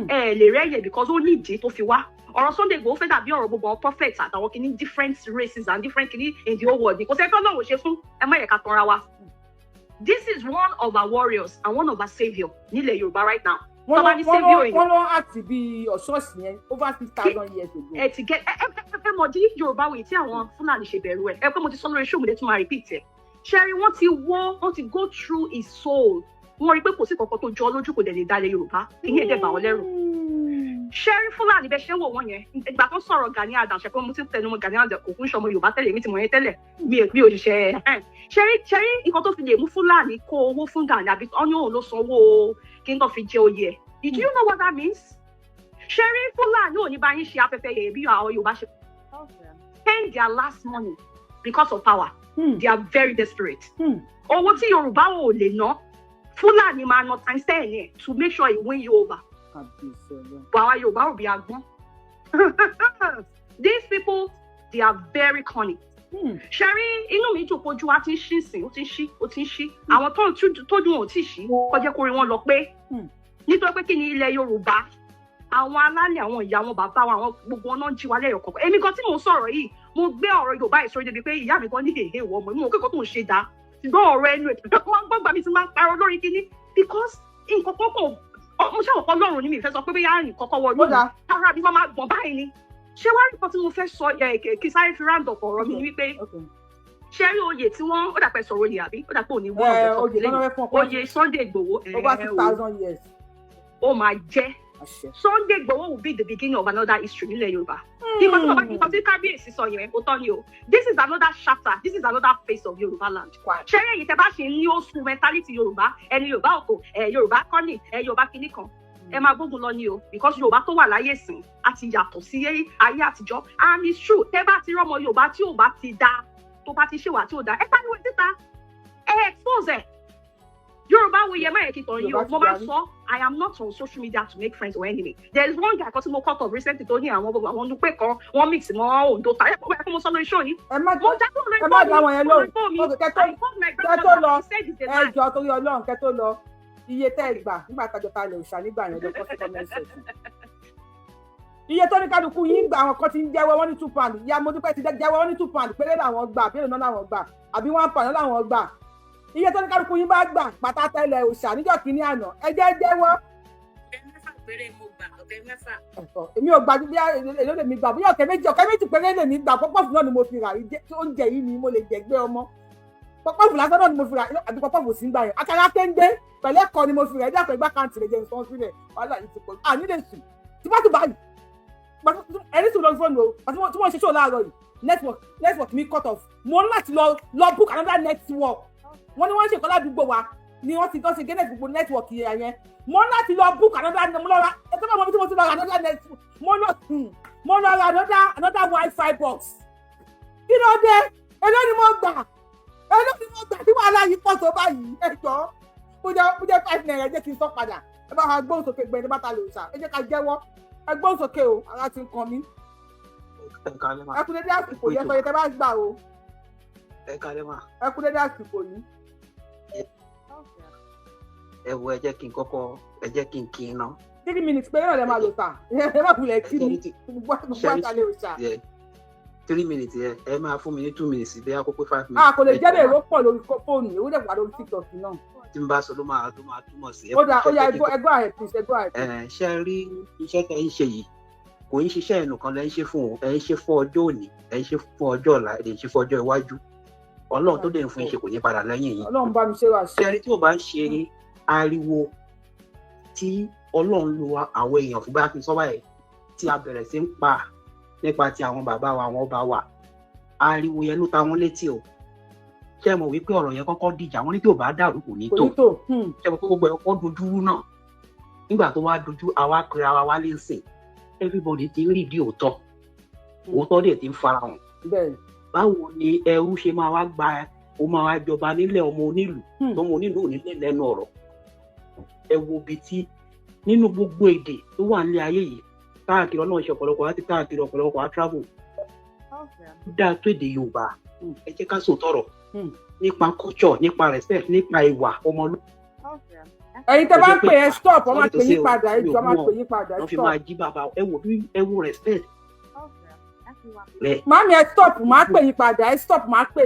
ẹ lè rẹ́yẹ̀ because ó ní ìdí tó fi wá ọ̀rọ̀ Sunday Igboho fẹ́ dàbí ọ̀rọ̀ gbogbo àwọn prophets àtàwọn kìíní different races and different kìíní in the whole world kò sẹ́ni tó lọ́wọ́ ṣe fún ẹ má yẹ ká tanra wa. This is one of our warriors and one of our saviour nílẹ̀ Yorùbá right now. wọ́n lọ àti bí ọ̀ṣọ́ọ̀ṣì yẹn over 6,000 years ago. ẹ ti gẹ ẹ mọ̀ dí Yorùbá wòye tí àwọn Fúlàní ṣe bẹ̀rù ẹ pé mo ti sọ lórí show mo dé tún máa repeat ẹ. Ṣẹ́rí wọ́n ti go through his soul wọ́n rí pé kò sí kankan tó jọ lójú kò dẹ̀ lè dalẹ̀ Yorùbá ìyẹn dẹ̀ bà wọ́n lẹ́rù. Ṣẹ́rí Fúlàní bẹ́ẹ̀ ṣe ń wò wọ́n yẹn ìgbà tó sọ̀rọ̀ Gani Adams ṣe pé mo ti ń tẹnu mọ́ Gani Adams kò kún ṣọmọ Yorùbá tẹ́lẹ̀ mi ti mọ̀ yẹn tẹ́lẹ̀ mi ò ṣiṣẹ́ ṣẹ́rí nǹkan tó fi lè mú Fúlàní kó owó fún Gani àbí ọ́nà òun ló sanwó kí n tó fi jẹ oyè ẹ̀. Do you know what that means? Ṣẹ́rí Fúlàní ò ní bá yín ṣe afẹ́fẹ́ yẹn bí àwọn Yorùbá ṣe spend their last money because of power. They are very desperate. Owó tí Yorùbá ò lè ná Fúlàní máa ná times 10 yẹn to make sure he win you over. But our Yorùbá ò bí agbọ́n. These people, they are very cunning. Ṣẹ́rí inú mi dùn kojú wa ti ń ṣí sìn ó ti ń ṣí àwọn tó dùn ò tí ì ṣí kọjá kórè wọn lọ pé nítorí pé kí ni ilẹ̀ Yorùbá àwọn alálẹ̀ àwọn ìyá àwọn bàbá wa àwọn gbogbo náà jí wa lẹ́yọ̀ kọ̀ọ̀kan èmi kan tí mò ń sọ̀rọ̀ yìí mo gbé ọ̀rọ̀ Yorùbá yìí sórí débi pé ìyá mi kan ní èhè ìwọ ọmọ ìmọ̀ kíkọ́ tó ń ṣe dáa ṣùgbọ́n ọ̀rọ̀ ẹnu ẹ̀ máa ń gbọ́gbà mi ti máa ń parọ́ lórí kíní because nǹkan kọ́kọ́ mo ṣàwọ̀kọ́ lọ́rùn ní mi ìfẹ́ sọ pé bóyá nǹkan kọ́ wọ lónìí ara mi máa gbọ̀n báyìí ni ṣé wá nǹkan tí mo fẹ́ sọ kí sáré fi round up ọ̀rọ̀ mi ni wípé ṣé rí oyè tí wọ́n ó dàpẹ́ sọ̀rọ̀ oyè àbí ó dàpẹ́ òní wọ́n oyè Sunday Igboho over 6,000 years ó máa jẹ́ Sunday Igboho will be the beginning of another history nílẹ̀ Yorùbá. Because bàbá kí n kọ́ sí kábíyèsí sọ yẹn ó tọ́ ni o. This is another chapter, this is another phase of Yorùbá land. Ṣé èyí tẹ bá ṣe ní oṣù mentality Yorùbá ẹni Yorùbá òkò Yorùbá kọ́ni Yorùbá kìíní kan ẹ máa gbógun lọ ni o because Yorùbá tó wà láyé sìn àti yàtọ̀ sí ayé àtijọ́ and it's true tẹ bá ti rọ́mọ Yorùbá tí ò bá ti dá tó bá ti ṣèwà tí ò dá ẹ pariwo síta ẹ expose ẹ. Yorùbá wo yẹ máa kí tọ̀ yìí o mo máa sọ I am not on social media to make friends or enemy. There is one guy kan tí mo cut off recently tó ní àwọn olùpẹ̀ kan wọ́n mix mọ́ Ondo ta ẹ̀ kó mo sọ lórí show yìí. ẹ má dá wọn yẹn lóhùn kẹtó lọ ẹjọ́ torí Ọlọ́run kẹtó lọ iye tẹ́ ẹ gbà nígbà tájọ ta lè òṣà nígbà yẹn lọ́kọ́ sí comment section. Iye tó ní kálukú yín gbà àwọn kan ti ń jẹ́wọ́ wọ́n ní £2 ìyá mo dúpẹ́ ti jẹ́wọ́ wọ́n ní £2 péré làwọn gbà bí èlò náà làwọn gbà àbí £1 làwọn gbà. Iye tó ní kálukú yín bá gbà pátá tẹ́lẹ̀ òṣà níjọ́ kìíní àná ẹ jẹ́ jẹ́wọ́. Ọ̀kẹ́ 6 péré mo gbà, ọ̀kẹ́ 6. Èmi ò gbà bí èlò lèmi gbà bóyá ọ̀kẹ́ 2 péré lèmi gbà pọ́pọ́ọ̀fù náà ni mo fi rà oúnjẹ yìí ni mo lè jẹ̀gbẹ́ ọmọ. Pọ́pọ́ọ̀fù lásán náà ni mo fi rà àbí pọ́pọ́ọ̀fù sí ń gbà yẹn. Àkàrà kéńgbé pẹ̀lú ẹ̀kọ́ ni mo fi rà ẹ̀dá pẹ̀lú gbàkáǹtì rẹ̀ jẹ́ nǹkan sílẹ̀ wàhálà yìí ti pọ̀ jù. Àní lè sùn tí bá tún báyìí ẹni sùn lórí fóònù o tí wọ́n ṣe ṣó láàárọ̀ yìí network mi cut off mo ń láti lọ book another network wọ́n ní wọ́n ṣe ìkọ́lá àdúgbò wa ni wọ́n ti tọ́ ṣe gẹ́gẹ́ gbogbo network yẹn mo ń láti lọ book another mo lọ ra ẹ̀tọ́ bá mo bí tí mo ti lọ ra another network mo lọ ra another wifi box kí ló dé èló ni mo gbà tí wàhálà yìí pọ̀ tó báyìí ẹ̀jọ́ mo jẹ́ 5 naira ẹ jẹ́ kí n sọ padà ẹ bá wa gbóhùn sókè gbẹ̀rẹ̀ bàtà lè ṣà ẹ jẹ́ ká jẹ́wọ́ ẹ gbóhùn sókè o ara ti ń kan mí. Ẹ kú dédé àsìkò yẹn sọ yẹ tẹ bá gbà o. Ẹ kú dédé àsìkò yìí. Ẹ wo ẹ jẹ́ kí n kí n ná. 3 minutes pé yóò lè máa lò sà ẹ má kulẹ̀ kí ni gbogbo àtàlẹ́ òòṣà. 3 minutes yẹn ẹ máa fún mi ní 2 minutes bí a kó pé 5 minutes. A kò lè jẹ́ bẹ́ẹ̀ ló pọ̀ lórí fóònù èwo dẹ̀ wà lórí TikTok náà. Tí n bá sọ ló máa túmọ̀ sí. Ó yá ẹgbọ́ ààrẹ please ẹgbọ́ ààrẹ. Ṣé ẹ rí iṣẹ́ tẹ́ ń ṣe yìí kò ń ṣiṣẹ́ ẹnìkan lẹ́ ń ṣe fún ẹ ń ṣe fún ọjọ́ òní ẹ ń ṣe fún ọjọ́ ọ̀la ẹ ń ṣe fún ọjọ́ iwájú Ọlọ́run tó dẹ̀ ń fún yín ṣe kò ní padà lẹ́yìn yìí. Ọlọ́run bá mi ṣe wá sí. Ṣé ẹ rí tí ò bá ń ṣe ariwo tí Ọlọ́run lo àwọn èèyàn fún bá fi sọ́wọ́ ẹ̀ tí a bẹ̀rẹ̀ sí ń pa nípa ti àwọn bàbá wa àwọn ọba wa ariwo yẹn ló ta wọ́n létí o. Ṣé mọ̀ wípé ọ̀rọ̀ yẹn kọ́kọ́ dìjà wọ́n ní tí ò bá dàrú kò ní tó. Ṣé mọ̀ pé gbogbo ẹ̀kọ́ dojú náà nígbà tó wá dojú àwa kiri ara wa lè sìn everybody ti rí di òótọ́ dẹ̀ ti ń fara hàn. Báwo ni ẹrú ṣe máa wá gba ó máa wá jọba nílẹ̀ ọmọ onílù tọmọ onílù ò ní lè lẹ́nu ọ̀rọ̀. Ẹ wo ibi tí nínú gbogbo èdè tó wà nílé ayé yìí káàkiri Ọlọ́run ṣe ọ̀pọ̀lọpọ̀ láti káàkiri ọ̀pọ̀lọpọ̀ á travel. Dáa tó èdè Yorùbá ẹ jẹ́ ká sòtọ̀rọ̀ nípa culture nípa respect nípa ìwà ọmọlúwàbí. Ẹ̀yin tẹ́ bá ń pè ẹ́ stop wọ́n máa pè yín padà ẹ jọ máa pè yín padà wọ́n fi máa jí bàbá ẹ wo respect. Màámi ẹ stop máa pè yín padà ẹ stop máa pè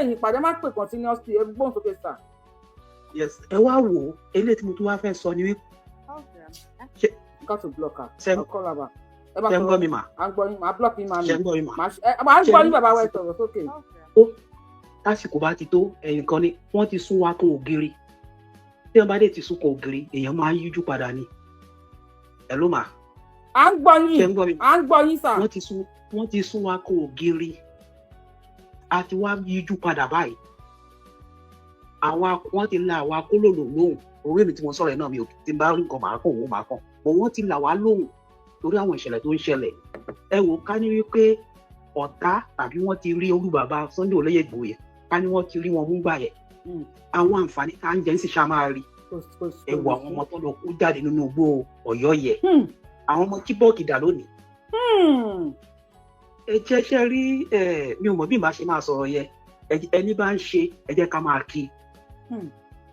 yín padà máa pè continuously ẹ gbóhùn sókè sà. Yes ẹ wá wò ó eléyìí tí mo tún wá fẹ́ sọ ni wípé. Got to block her. Ṣé ń gbọ́ mi mà? À ń gbọ́ yín, màá block yín màámi. Ṣé ń gbọ́ mi mà? Màá ń gbọ́ yín bàbá wa ẹ sọ̀rọ̀ sókè. Tásìkò bá ti tó ẹ̀yìn kan ni wọ́n ti sún wa kan ògiri tí wọ́n bá dé ti sún kan ògiri èèyàn máa ń yíjú padà ni. Ẹ ló mà. À ń gbọ́ yín, à ń gbọ́ yín sà. Wọ́n ti sún wa kan ògiri a ti wá yíjú padà báyìí. Wọ́n ti la àwa kólòlò lóhùn orí mi tí mo sọ̀rọ̀ náà mi ò ti bá rí nǹkan màá kàn wọ́n màá kàn bọ̀ wọ́n ti là wá lóhùn torí àwọn ìṣẹ̀lẹ̀ tó ń ṣẹlẹ̀. Ẹ wò ká ní wípé ọ̀tá tàbí wọ́n ti rí olú bàbá Sunday olóyè Ìgbòho ká ní wọ́n ti rí wọn mú gbà yẹ àwọn àǹfààní tá ń jẹ ń sì ṣá máa rí. Ẹ wo àwọn ọmọ tó lọ kú jáde nínú igbó Ọ̀yọ́ yẹ àwọn ọmọ kíbọọkì dà lónìí. Ẹ jẹ́ ṣe rí mi ò mọ̀ bí màá ṣe máa sọ̀rọ̀ yẹ ẹni bá ń ṣe ẹ jẹ́ ká máa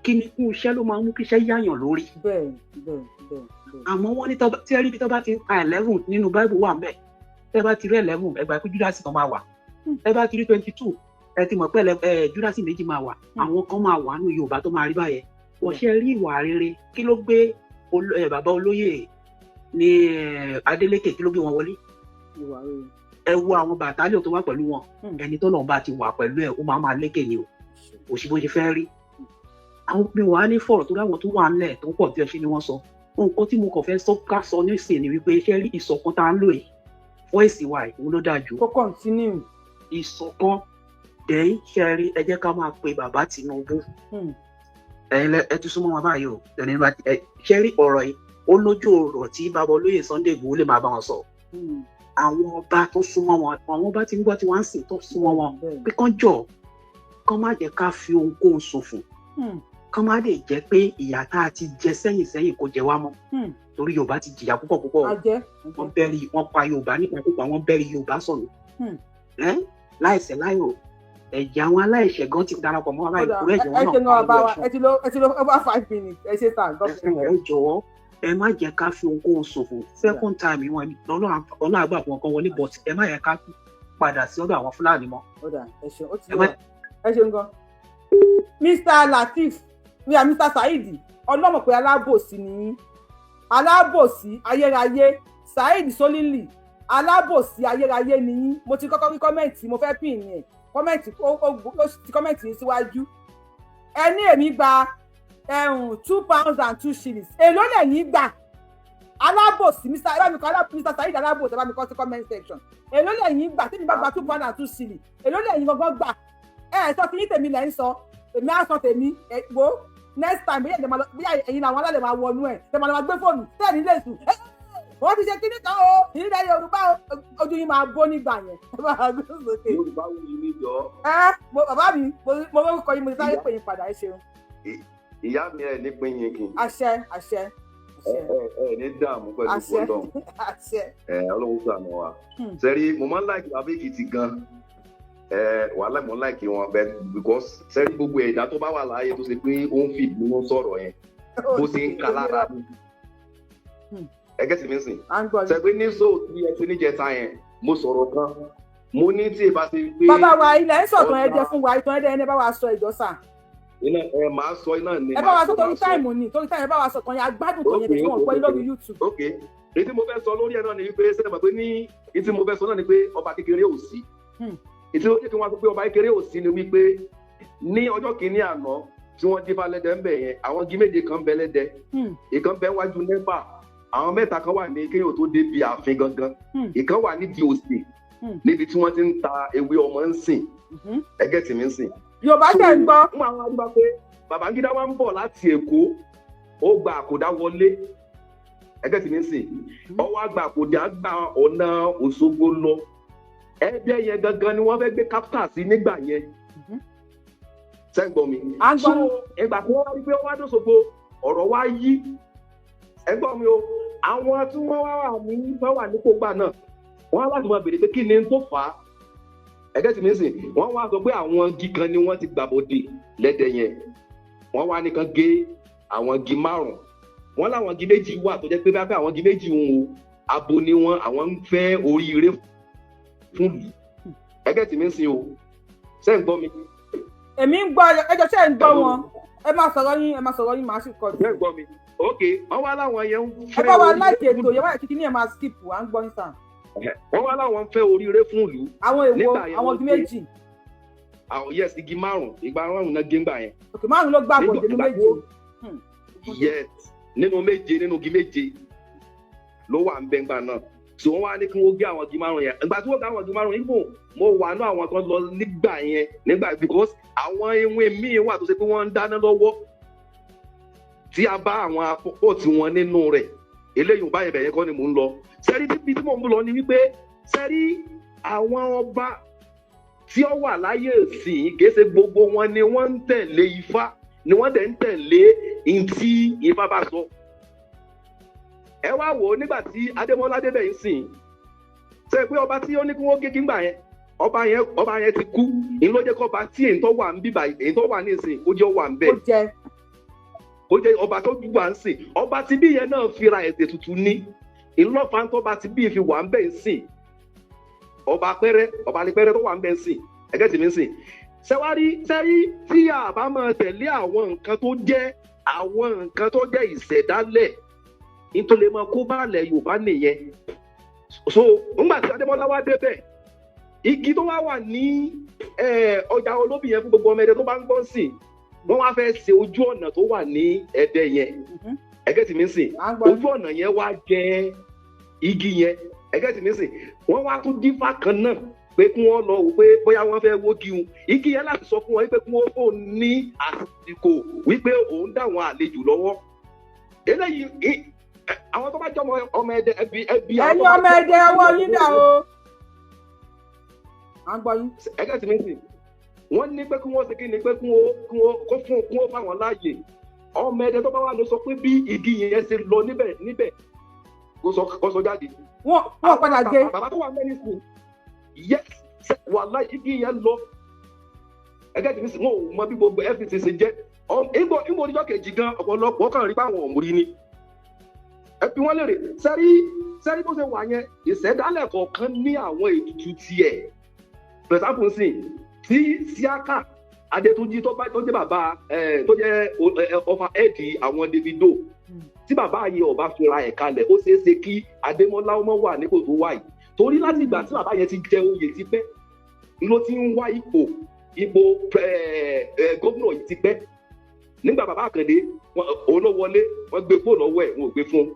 kí ni kú iṣẹ́ ló máa ń mú kí iṣẹ́ yáyàn lórí. Àmọ́ wọ́n ní tí ẹ rí bí tó bá ti ka 11 nínú Bible wà ńbẹ̀ ẹ bá ti rí 11 ẹ gbà pé Júdásì kan máa wà ẹ bá ti rí 22 ẹ ti mọ̀ pé Júdásì méjì máa wà àwọn kan máa wà nínú Yorùbá tó máa rí báyẹn. Wọ́n ṣe rí ìwà rere kí ló gbé bàbá olóyè ní Adélékè kí ló gbé wọn wọlé. Ẹ wo àwọn bàtálíọ̀ tó wà pẹ̀lú wọn ẹni tó lọ́n bá ti wà pẹ̀lú ẹ̀ ó máa lékè ni o òṣìbó ṣe fẹ́ rí. Àwọn pé wàá ní fọ̀rọ̀ tó láwọn tó wà ńlẹ̀ tó pọ̀ bí ẹ ṣe ni wọ́n sọ nǹkan tí mo kàn fẹ́ ká sọ nísìnyí ni wípé ṣé rí ìṣọ̀kan tá ń lò yìí voice wa ìwọ ló dáa jù. Kó continue. Ìṣọ̀kan dẹ́yìn ṣe rí ẹ jẹ́ ká máa pe bàbá Tinubu ẹ ti súnmọ́ wọn báyìí o ṣe rí ọ̀rọ̀ yìí ó lójú ọ̀rọ̀ tí bàbá olóyè Sunday Igboho lè máa bá wọn sọ. Àwọn ọba tó súnmọ́ wọn àwọn ọba tí ń gbọ́ tí wọ́n ń sìn tó súnmọ́ wọn pé kán jọ kán má jẹ́ ká fi ohunkóhun ṣòfò kán má lè jẹ́ pé ìyà tá a ti jẹ sẹ́yìn kò jẹ wá mọ́ torí Yorùbá ti jìyà púpọ̀ wọ́n pa Yorùbá nípa púpọ̀ wọ́n bẹ́rí Yorùbá sọ̀nù láìṣẹ̀ láìrò ẹ̀jẹ̀ àwọn aláìṣẹ̀ gan ti darapọ̀ mọ́ ara ìkúrò ẹ̀jẹ̀ wọn ẹ ṣe náà bá wa ẹ ti lo over 5 minutes ẹ ṣe tà ẹ jọ̀wọ́ ẹ má jẹ́ ká fi ohunkóhun ṣòfò second time wọn Ọlọ́run àgbà fún ọkàn wọlé but ẹ má yẹ ká padà sí ọ̀dọ̀ àwọn Fúlàní mọ́. ẹ ṣeun gan. Mr. Lateef ní Mr. Saheed ọlọ́mọ̀ pé alábòsí ni alábòsí ayérayé Saheed Solili alábòsí ayérayé ni yín. Mo ti kọ́kọ́ rí kọ́mẹ̀ntì mo fẹ́ pín ní ẹ̀ kọ́mẹ̀ntì ó ti kọ́mẹ̀ntì yìí síwájú. Ẹ ní èmi gba £2 èló lẹ́yìn gbà alábòsí Mr. Saheed alábòsí ẹ bá mi kọ́ sí comment section èló lẹ́yìn gbà tí mi bá gba £2 èló lẹ́yìn gbọ́ngàn gbà ẹ sọ kí ní tèmi lẹ́yìn sọ èmi á sọ tèmi wo next time bí ẹ̀yin làwọn alálẹ̀ máa wọnú ẹ̀ tẹ̀ máa gbé fóònù tẹ́ẹ̀ní lè sùn wọ́n ti ṣe kíní kan o ìrìnlẹ̀ Yorùbá ojú yín máa bó nígbà yẹn Yorùbá wù yín níjọ. bàbá mi mo lórúkọ yín mo ti sáré pè yín padà ẹ ṣeun. Ìyá mi ẹ̀ ní pín yín kì. àṣẹ. ẹ ní dààmú pẹ̀lú gbọ́dọ̀ Ọlọ́run ṣàánú wa. Sẹ́rí mo máa ń láìkí Abẹ́kìtì gan. Wàhálà mo ń láìkí wọn bẹ́ẹ̀ because sẹ́rí gbogbo ẹ̀dá tó bá wà láàyè tó ṣe pé ó ń fi ìdùnnú sọ̀rọ̀ yẹn bó ṣe ń ka lára mi. Ẹgẹ́ sì mi sìn. Sẹ́gbẹ́ ní sóò tí ẹ ti níjẹta yẹn mo sọ̀rọ̀ kan mo ní tí ẹ bá ṣe pé. Bàbá wa ilẹ̀ ń sọ̀tàn ẹ̀jẹ̀ fún wa ìtàn ẹ̀jẹ̀ ẹni bá wa sọ ìjọsà. Iná máa sọ iná ni. Ẹ bá wa sọ torí táìmù ni torí táìmù ẹ bá wa sọ kan yẹn agbádùn tó yẹn tí wọ́n gbọ́ lórí YouTube. Ok èyí tí mo fẹ́ sọ lórí ẹ̀ náà ni wípé sẹ́nẹ̀mọ̀ pé ní èyí tí mo fẹ́ sọ náà ni pé ọba kékeré ò sí. Ètí ó jẹ́ kí wọ́n sọ pé ọba kékeré ò sí ni wípé ní ọjọ́ kìíní àná tí wọ́n dífá lẹ́dẹ̀ ń bẹ̀ yẹn àwọn igi méje kan bẹ lẹ́dẹ̀ ìkan bẹ wájú nẹ́pà àwọn mẹ́ta kan wà ní kéèyàn tó débi ààfin gangan ìkan wà nídìí òsè níbi tí wọ́n ti ń ta ewé ọmọ ń sìn ẹgẹ́ tì mí ń sìn. Yorùbá tẹ̀ ń gbọ́. Fún àwọn àgbà pé Babangida wa ń bọ̀ láti Èkó ó gba àkòdá wọlé ẹgẹ́ tì mí ń sìn ọwọ́ àgbà àkòdá gba ọ̀nà Òṣogbo lọ ẹgbẹ́ yẹn gangan ni wọ́n fẹ́ gbé kápítà sí nígbà yẹn sẹ́gbọ́n mi. So ìgbà tí wọ́n wá rí pé wọ́n wá dóṣogbo ọ̀rọ̀ wá yí ẹgbọ́n mi o àwọn tí wọ́n wà ní kógbà náà wọ́n láti máa béèrè pé kí ni tó fà á ẹgẹ́ tí mi sìn wọ́n wá sọ pé àwọn igi kan ni wọ́n ti gbàbọ̀dè lẹ́dẹ̀ yẹn wọ́n wá nìkan gé àwọn igi 5 wọ́n láwọn igi 2 wà tó jẹ́ pé bá fẹ́ àwọn igi 2 wọn o abo ni wọ́n àwọn ń fẹ́ oríire fún lù ẹgẹ́ tí mi sìn o ṣé ń gbọ́ mi. Èmi ń gbọ́ ẹjọ́ ṣe ń gbọ́ wọn ẹ máa sọ̀rọ̀ yín máa sì kọ́ ṣé ń gbọ́ mi. Ok wọ́n wá láwọn yẹn ń fẹ́. Ẹ bá wa láti ètò yẹn wáyé kíkí ní ẹ̀ máa skip à ń gbọ́ ní sàn. Wọ́n wá láwọn ń fẹ́ oríire fún ìlú. Àwọn èwo àwọn igi méjì. Àwọn yes igi 5 ìgbà 5 náà gé ńgbà yẹn. Ok 5 ló gbà bọ̀ nínú méjì. Yes nínú méje nínú igi méje ló wà ń bẹ ńgbà náà. So wọ́n wá ní kí wọ́n gé àwọn igi 5 yẹn. Ìgbà tí wọ́n gé àwọn igi 5 yẹn nígbò mo wà náà àwọn kan lọ nígbà yẹn nígbà because àwọn ewé míì wà tó ṣe pé wọ́n ń dáná lọ́wọ́ tí a bá àwọn àpòpọ̀ tí wọ́n nínú rẹ̀ eléyìí báyìí bẹ̀yẹn kọ́ ni mò ń lọ sẹ́rí tí mò ń lọ ni wípé sẹ́rí àwọn ọba tí ó wà láyé ìsìn kìí ṣe gbogbo wọn ni wọ́n ń tẹ̀lé Ifá ni wọ́n dẹ̀ ń tẹ̀lé ntí Ifá bá sọ. Ẹ wá wò ó nígbà tí Adémọ́lá débẹ̀ ń sìn ṣe pé ọba tí ó ní kí wọ́n gé kíngbà yẹn ọba yẹn ti kú ìlú ló jẹ́ kọ́ ọba tí èyí tó wà ń bíbà èyí tó wà ní ìsìn ó jẹ́ wà ń bẹ̀. Ó jẹ́ ọba tó wà ń sìn ọba tí bí yẹn náà fira ẹ̀sẹ̀ tuntun ní ìlú lọ́fà tó bá ti bí fi wà ń bẹ̀ ń sìn ọba pẹ́rẹ́ tó wà ń bẹ̀ ń sìn ẹgẹ́ tì mí ń sìn. Sẹ́rí tí a bá máa tẹ̀lé àwọn nǹkan tó jẹ́ ìṣẹ̀dálẹ̀ nítorí máa kó báàlẹ̀ Yorùbá nìyẹn. So nígbà tí Adémọ́lá wá débẹ̀ igi tó wà ní ọjà olóbì yẹn fún gbogbo ọmọ ẹ̀dẹ̀ tó bá ń gbọ́ sìn wọ́n wá fẹ́ ṣe ojú ọ̀nà tó wà ní Ẹdẹ yẹn ẹgẹ́ tì mí sìn ojú ọ̀nà yẹn wá jẹ igi yẹn ẹgẹ́ tì mí sìn wọ́n wá tún dífá kan náà pé kí wọ́n lọ wò pé bóyá wọ́n fẹ́ wógi un igi yẹn láti sọ fún wọn wípé kí wọ́n fò ní àsìkò wípé òun dá àwọn àlejò lọ́wọ́ eléyìí àwọn tó bá jọ ọmọ Ẹdẹ ẹbí ẹni ọmọ Ẹdẹ ọwọ́ yín dà o. ẹgẹ́ tì mí sìn wọ́n ní pé kí wọ́n ṣe kí ni pé kí wọ́n fáwọn láàyè ọmọ Ẹdẹ tó bá wà ló sọ pé bí igi yẹn ṣe lọ níbẹ̀ kó sọ jáde. wọ́n padà gé. bàbá tó wà mẹ́rin sùn yes wàhálà igi yẹn lọ ẹgẹ́ tìmí sí wọn ò mọ bí gbogbo everything ṣe jẹ́ ìgbò oníjọ́ kejì gan ọ̀pọ̀lọpọ̀ kàn rí báwọn ọ̀mùrí ni ẹ fi wọ́n lérè sẹ́rí bó ṣe wà yẹn ìṣẹ̀dálẹ̀ kọ̀ọ̀kan ní àwọn ètùtù tiẹ̀ for example tí Síákà Adétúnjí tó jẹ́ bàbá tó jẹ́ ọfà ẹ̀ẹ́dì àwọn Davido tí bàbá yẹn ọba fira ẹ̀ kalẹ̀ ó ṣeé ṣe kí Adémọ́lá ọmọ wà nípò tó wà yìí torí láti ìgbà tí bàbá yẹn ti jẹ oyè ti pẹ́ ló ti ń wá ipò gómìnà yìí ti pẹ́ nígbà bàbá Àkàndé òun ló wọlé wọ́n gbé fóònù lọ́wọ́ ẹ̀ wọn ò gbé fún un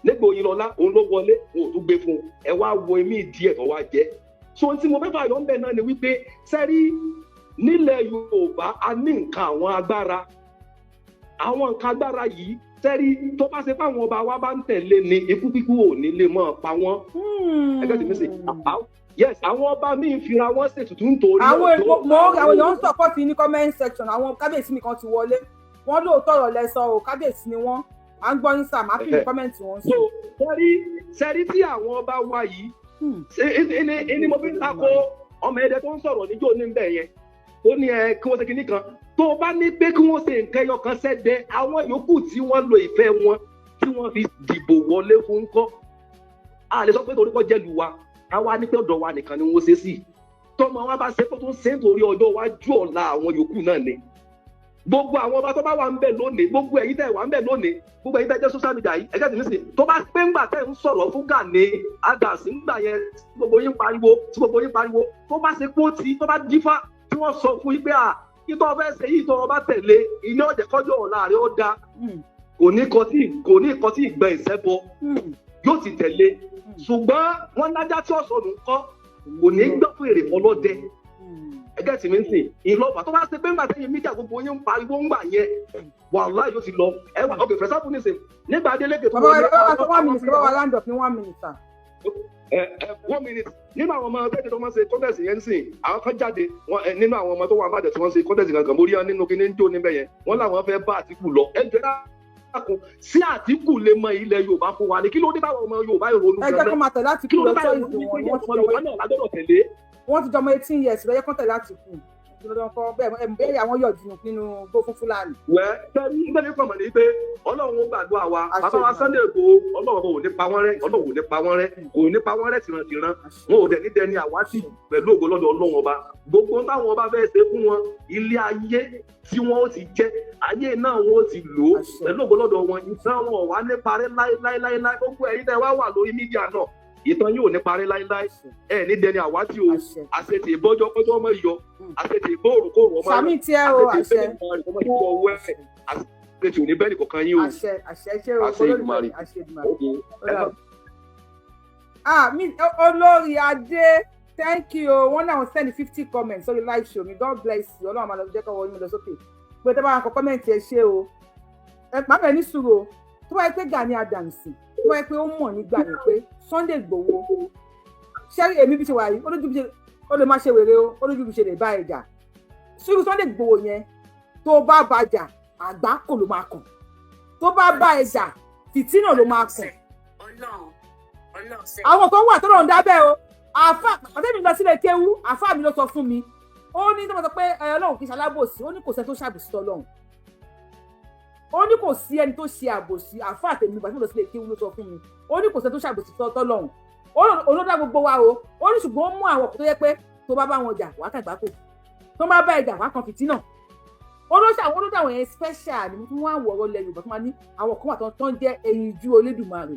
nígbà Oyinlọ́lá òun ló wọlé wọn ò tún gbé fún un ẹ wá wo emí díẹ̀ tó wá jẹ́ so ohun tí mo fẹ́ fààyàn ń bẹ̀ náà ni wípé sẹ́rí nílẹ̀ Yorùbá a ní nǹkan àwọn agbára yìí sẹ́rí tó bá ṣe fáwọn ọba wa bá ń tẹ̀lé ni ikú kíkú ò ní lè mọ́ pa wọ́n ẹgbẹ́ tí mi sì yes àwọn ọba míì fira wọn ṣètùtù nítorí àwọn èèyàn ń sọpọ́tì ní comment section àwọn kábíyèsí mi kan ti wọlé wọ́n lóòótọ́ ọ̀rọ̀ lẹ́sọ o kábíyèsí ni wọ́n à ń gbọ́ yín sà máa fi ní kọ́mẹ́ǹtì wọn sí. sẹ́rí tí àwọn ọba wa yìí ẹni mo fi ń takò ọmọ ẹ̀dẹ̀ tó ń sọ̀rọ̀ níjó ní bẹ̀ yẹn ó ní kí wọ́n ṣe kinní kan tó o bá ní pé kí wọ́n ṣe nǹkan ẹyọ kan sẹ́dẹ̀ àwọn yòókù tí wọ́n lo ìfẹ́ wọn tí wọ́n fi dìbò wọlé fún kọ́ a lè sọ pé torí kọ́ jẹ́lu wa àwa ní pé ọ̀dọ̀ wa nìkan ni wọ́n ṣe sí tọ́mọ wa bá ṣe kó tó ń ṣe nítorí ọjọ́ iwájú ọ̀la àwọn yòókù náà ni gbogbo àwọn ọba tó bá wà ń bẹ̀ lónìí gbogbo ẹ̀yin tẹ́ wà ń bẹ̀ lónìí gbogbo ẹ̀yin tẹ́ jẹ́ social media yìí ẹ̀jẹ̀ tìmísì tó bá pé ńgbà tẹ́ ń sọ̀rọ̀ fún Gani Adams ńgbà yẹn tí gbogbo yín pariwo tó bá ṣe pé ó ti tó bá dífá tí wọ́n sọ fún yín pé ìtọ́ fẹ́ ṣe yìí tó ọba tẹ̀lé iná ọ̀jẹ̀ kọjọ́ ọ̀la rẹ̀ ó da kò ní kọ tí ìgbẹ́ ìṣẹ́bọ yóò ti tẹ̀lé ṣùgbọ́n wọ́n lájá tí ọ̀sán nù kọ́ kò ní gbọ́ fún èrè ọlọ́dẹ ẹgẹ́ tì mí ń sìn ìlọ́pàá tó bá ṣe pé ńgbà tẹ́yìn mídíà gbogbo yín ń pariwo ńgbà yẹn wàhálà yóò ti lọ ẹwà ọkẹ fẹsà fún nísìn nígbà Adélékè tó wọlé one minute nínú àwọn ọmọ tẹ́tẹ́ tó máa ń ṣe kọ́ńtẹ̀sì yẹn ń sìn àwọn kan jáde nínú àwọn ọmọ tó wà bàjẹ́ tí wọ́n ń ṣe kọ́ńtẹ̀sì gangan mórí wọn nínú kíní ń jó níbẹ̀ yẹn wọ́n làwọn fẹ́ bá Àtíkù lọ ẹjọ́ dákun sí Àtíkù lè mọ ilẹ̀ Yorùbá fún wa ni kí ló dé báwọn ọmọ Yorùbá ìrònú gan-an ẹ jẹ́ kó máa tẹ̀lé Àtíkù lọ sọ ìdùn wọ́n ti jọmọ 18 years lọ́yẹ́ kọ́ńtẹ̀ láti kù bẹ́ẹ̀ àwọn yọ̀ jù nínú gbó fún Fúlàní. wẹ́ tẹ́lí nígbà tí kọ̀mọ̀ ní pé Ọlọ́run gbàdúrà wa bàbá wa Sunday Igboho Ọlọ́run kò ní pa wọ́n rẹ́ kò ní pa wọ́n rẹ́ tìrantìran wọn ò dẹ̀ ní dẹni àwátì pẹ̀lú ògo lọ́dọ̀ Ọlọ́run ọba gbogbo táwọn ọba fẹ́ ṣe fún wọn ilé ayé tí wọ́n ó ti jẹ́ ayé náà wọ́n ó ti lò ó pẹ̀lú ògo lọ́dọ̀ wọn ìtàn wọn wà ní parẹ́ láéláé gbogbo ẹ̀yin tẹ́ wá wà lórí mídíà náà ìtàn yóò ní parẹ́ láíláí ẹ ní dẹni àwátì o àṣetì ìbọjọ kọjọ ọmọ yọ àṣetì ìbóòrùn kò rọ ọmọ sàmì tí ẹ o àṣẹ àṣetì òní bẹ́ẹ̀ nìkan yín o àṣẹ ṣe o olórí àṣẹ olórí Adé thank you wọn náà send 50 comments sórí live show mi God bless you Ọlọ́run máa lọ jẹ́ kọ́wọ́ yín mi lọ sókè pé tẹ́ bá wọn kọ comment ẹ ṣe o ẹ má bẹ̀ ní sùúrù tó bá yẹ pé Gani Adams tó bá yẹ pé ó mọ̀ nígbà yẹn pé Sunday Igboho ṣẹ́rí èmi bí ṣe wà yìí olójú bí ṣe ó lè má ṣe wèrè o olójú bí ṣe lè bá ẹ̀jà ṣùgbọ́n Sunday Igboho yẹn tó bá bàjà àgbá kò ló máa kàn tó bá bá ẹ̀jà fìtínà ló máa kàn. àwọn kan wà tó lọ́n dábẹ́ o àfa àtẹ́mi lọ sílé kéwú àfa mi ló sọ fún mi ó ní tó máa sọ pé Ọlọ́run kì í ṣalábòsí ó ní kò sẹ́ni tó ṣàbòsí tọ́lọ́run ó ní kò sí ẹni tó ṣe àbòsí àfa àtẹ̀mí ìgbà tí mo lọ sílé kéwú ló sọ fún mi ó ní kò sẹ́ni tó ṣàbòsí tọ́lọ́run olódà gbogbo wa o ó ní ṣùgbọ́n ó mú àwọn ọkọ̀ tó yẹ pé tó bá wọn jà wá kàn gbáko tó bá bá ẹjà wá kan fìtínà olódà àwọn yẹn special ni wọ́n á wọ̀rọ̀ lẹ Yorùbá tó máa ní àwọn kan wà tó ń jẹ́ ẹyin ju Olódùmarè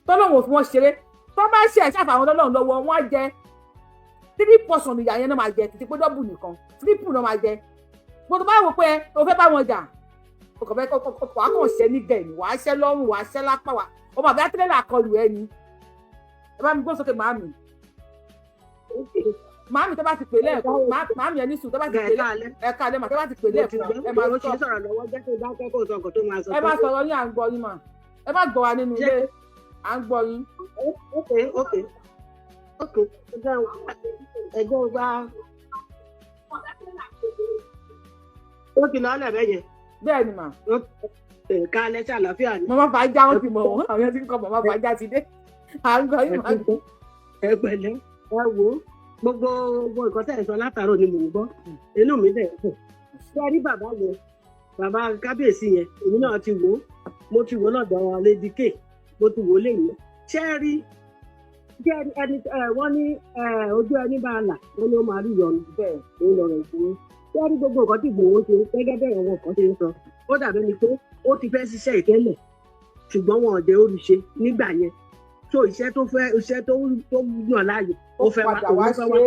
tọ́lọ́run òfin wọn ṣeré tó bá ṣe àṣàfà àwọn Ọlọ́run lọ́wọ́ wọn á jẹ 3% ìyá yẹn náà máa jẹ títí pé dọ́bù nìkan 3 náà máa jẹ gbogbo bá wò pé o fẹ́ bá wọn jà ọkọ̀ fẹ́ wàá kàn ṣẹ́ ní gẹ̀ẹ́nì wàá ṣẹ́ lọ́rùn wàá ṣẹ́ lápá wa ọmọ àbí atẹ́lẹ́lẹ̀ àkọlù ẹni ẹ bá mi gbọ́ sókè màámi tó bá ti pè lẹ́ẹ̀kan màámi ẹni sùn tó bá ti pè ẹ̀ka alẹ́ mà tó bá ti pè lẹ́ẹ̀kan ẹ máa sọ ẹ máa sọ̀rọ̀ yín à ń gbọ́ yín mà ẹ má gbọ́ wa nínú ilé à ń gbọ́ yín. ẹgbẹ́ ọgbà ó ti lọ́ọ́lẹ̀ bẹ́ẹ̀ yẹn. bẹ́ẹ̀ ni mà. ẹ̀ka alẹ́ sí àlàáfíà ni. màmá fàájà wọn ti mọ̀ wọ́n àwọn yẹn ti ń kọ́ màmá fàájà ti dé à ń gbọ́ yín mà. ẹ pẹ̀lẹ́ ẹ wò ó gbogbo nǹkan tẹ̀ ń sọ látàárọ̀ ni mò ń gbọ́ inú mi dẹ̀ kù ṣé ẹ rí bàbá yẹn bàbá kábíyèsí yẹn èmi náà ti wò ó mo ti wò ó lọ́dọ̀ Lady K mo ti wò ó lẹ́yìn ṣé ẹ rí ẹni wọ́n ní ojú ẹni bá là wọ́n ní ó máa rí ìyọnu bẹ́ẹ̀ ló ń lọrọ̀ ìgbòho ṣé ẹ rí gbogbo nǹkan tí Ìgbòho ṣe gẹ́gẹ́ bẹ́ẹ̀ wọn kan ṣe ń sọ ó dàbí ẹni pé ó ti fẹ́ ṣiṣẹ́ ìtẹ́lẹ̀ ṣùgbọ́n wọn ò dé oríṣe nígbà yẹn tó iṣẹ́ tó yàn láàyè ó fẹ́ wá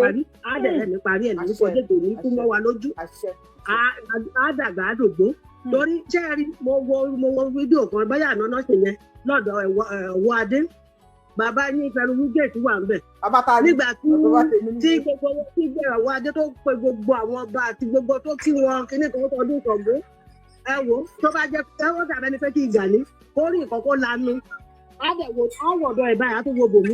parí á dẹ̀ ní parí ẹ̀ ní kọjá tó ní kú mọ́ wa lójú á dàgbà á dògbó torí ṣẹ́ẹ̀rí mo wo fídíò kan báyà náà ṣe yẹn lọ́dọ̀ Ọ̀wọ́ Adé bàbá yín pẹ̀lú wígẹ̀tì wà ńbẹ̀ nígbà tí Ọ̀wọ́ Adé tó pe gbogbo àwọn ọba àti gbogbo tó kí wọn kíní kan tọdún kọ̀gbó ẹ wò tó bá jẹ́ ẹ wọ́n dàbẹ́ ni pé kí ìgbà ní kó rí nǹkan kó lanu àdẹ̀wò àwọ̀dọ̀ ẹ̀ báyìí àti wo bòmí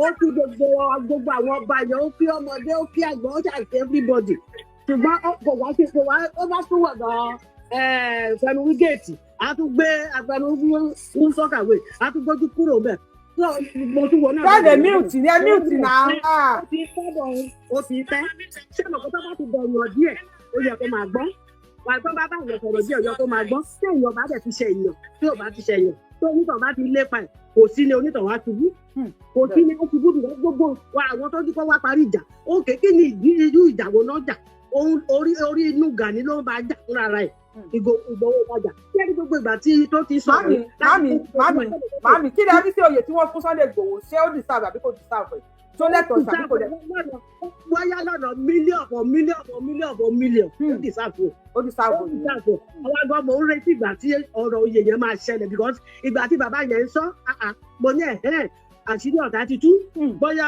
ó kí gbogbo àwọn ọba yẹn ó kí ọmọdé ó kí àgbà ó ṣàṣì everybody ṣùgbọ́n kò wá ó bá tún wọ̀dọ̀ Fẹ́mi wígẹ̀tì á tún gbé Fẹ́mi ń sọ́kàwé á tún gbójú kúrò bẹ́ẹ̀ mo tún wọ náà. bẹ́ẹ̀ ni mute ni mute náà. ó ti pẹ́ bọ̀ ó ti pẹ́ ṣé mo kọ́ tó bá ti bẹ̀rù díẹ̀ ó yẹ kó máa gbọ́ wàá tó bá bá ìyẹn sọ̀rọ̀ díẹ̀ ó yẹ kó máa gbọ́ tí èèyàn bá dẹ̀ ti ṣe èèyàn tí ò bá ti ṣe èèyàn tó onítàn bá ti lépa ẹ̀ kò sí ní onítàn wá ṣubú kò sí ní ó ṣubú dùn gbogbo wa àwọn tó dúpọ̀ wá parí ìjà ó kéèké ní irú ìjà wo náà jà orí inú Gani ló ń bá jà fúnra rẹ̀ Ìgbòho ọjà kí ẹni gbogbo ìgbà tí tó ti sọ. mami kí ni a ní sí oyè tí wọ́n fún Sunday Igboho ṣé ó deserve àbí kò deserve tó lẹ́tọ̀ọ́ tàbí kò lẹ́tọ̀ọ́. wáyà lọ́nà mílíọ̀nù ó deserve àwọn àgbà mo ń retí ìgbà tí ọ̀rọ̀ oyè yẹn máa ṣẹlẹ̀ because ìgbà tí bàbá yẹn ń sọ mo ní àṣírí ọ̀tá ti tú bóyá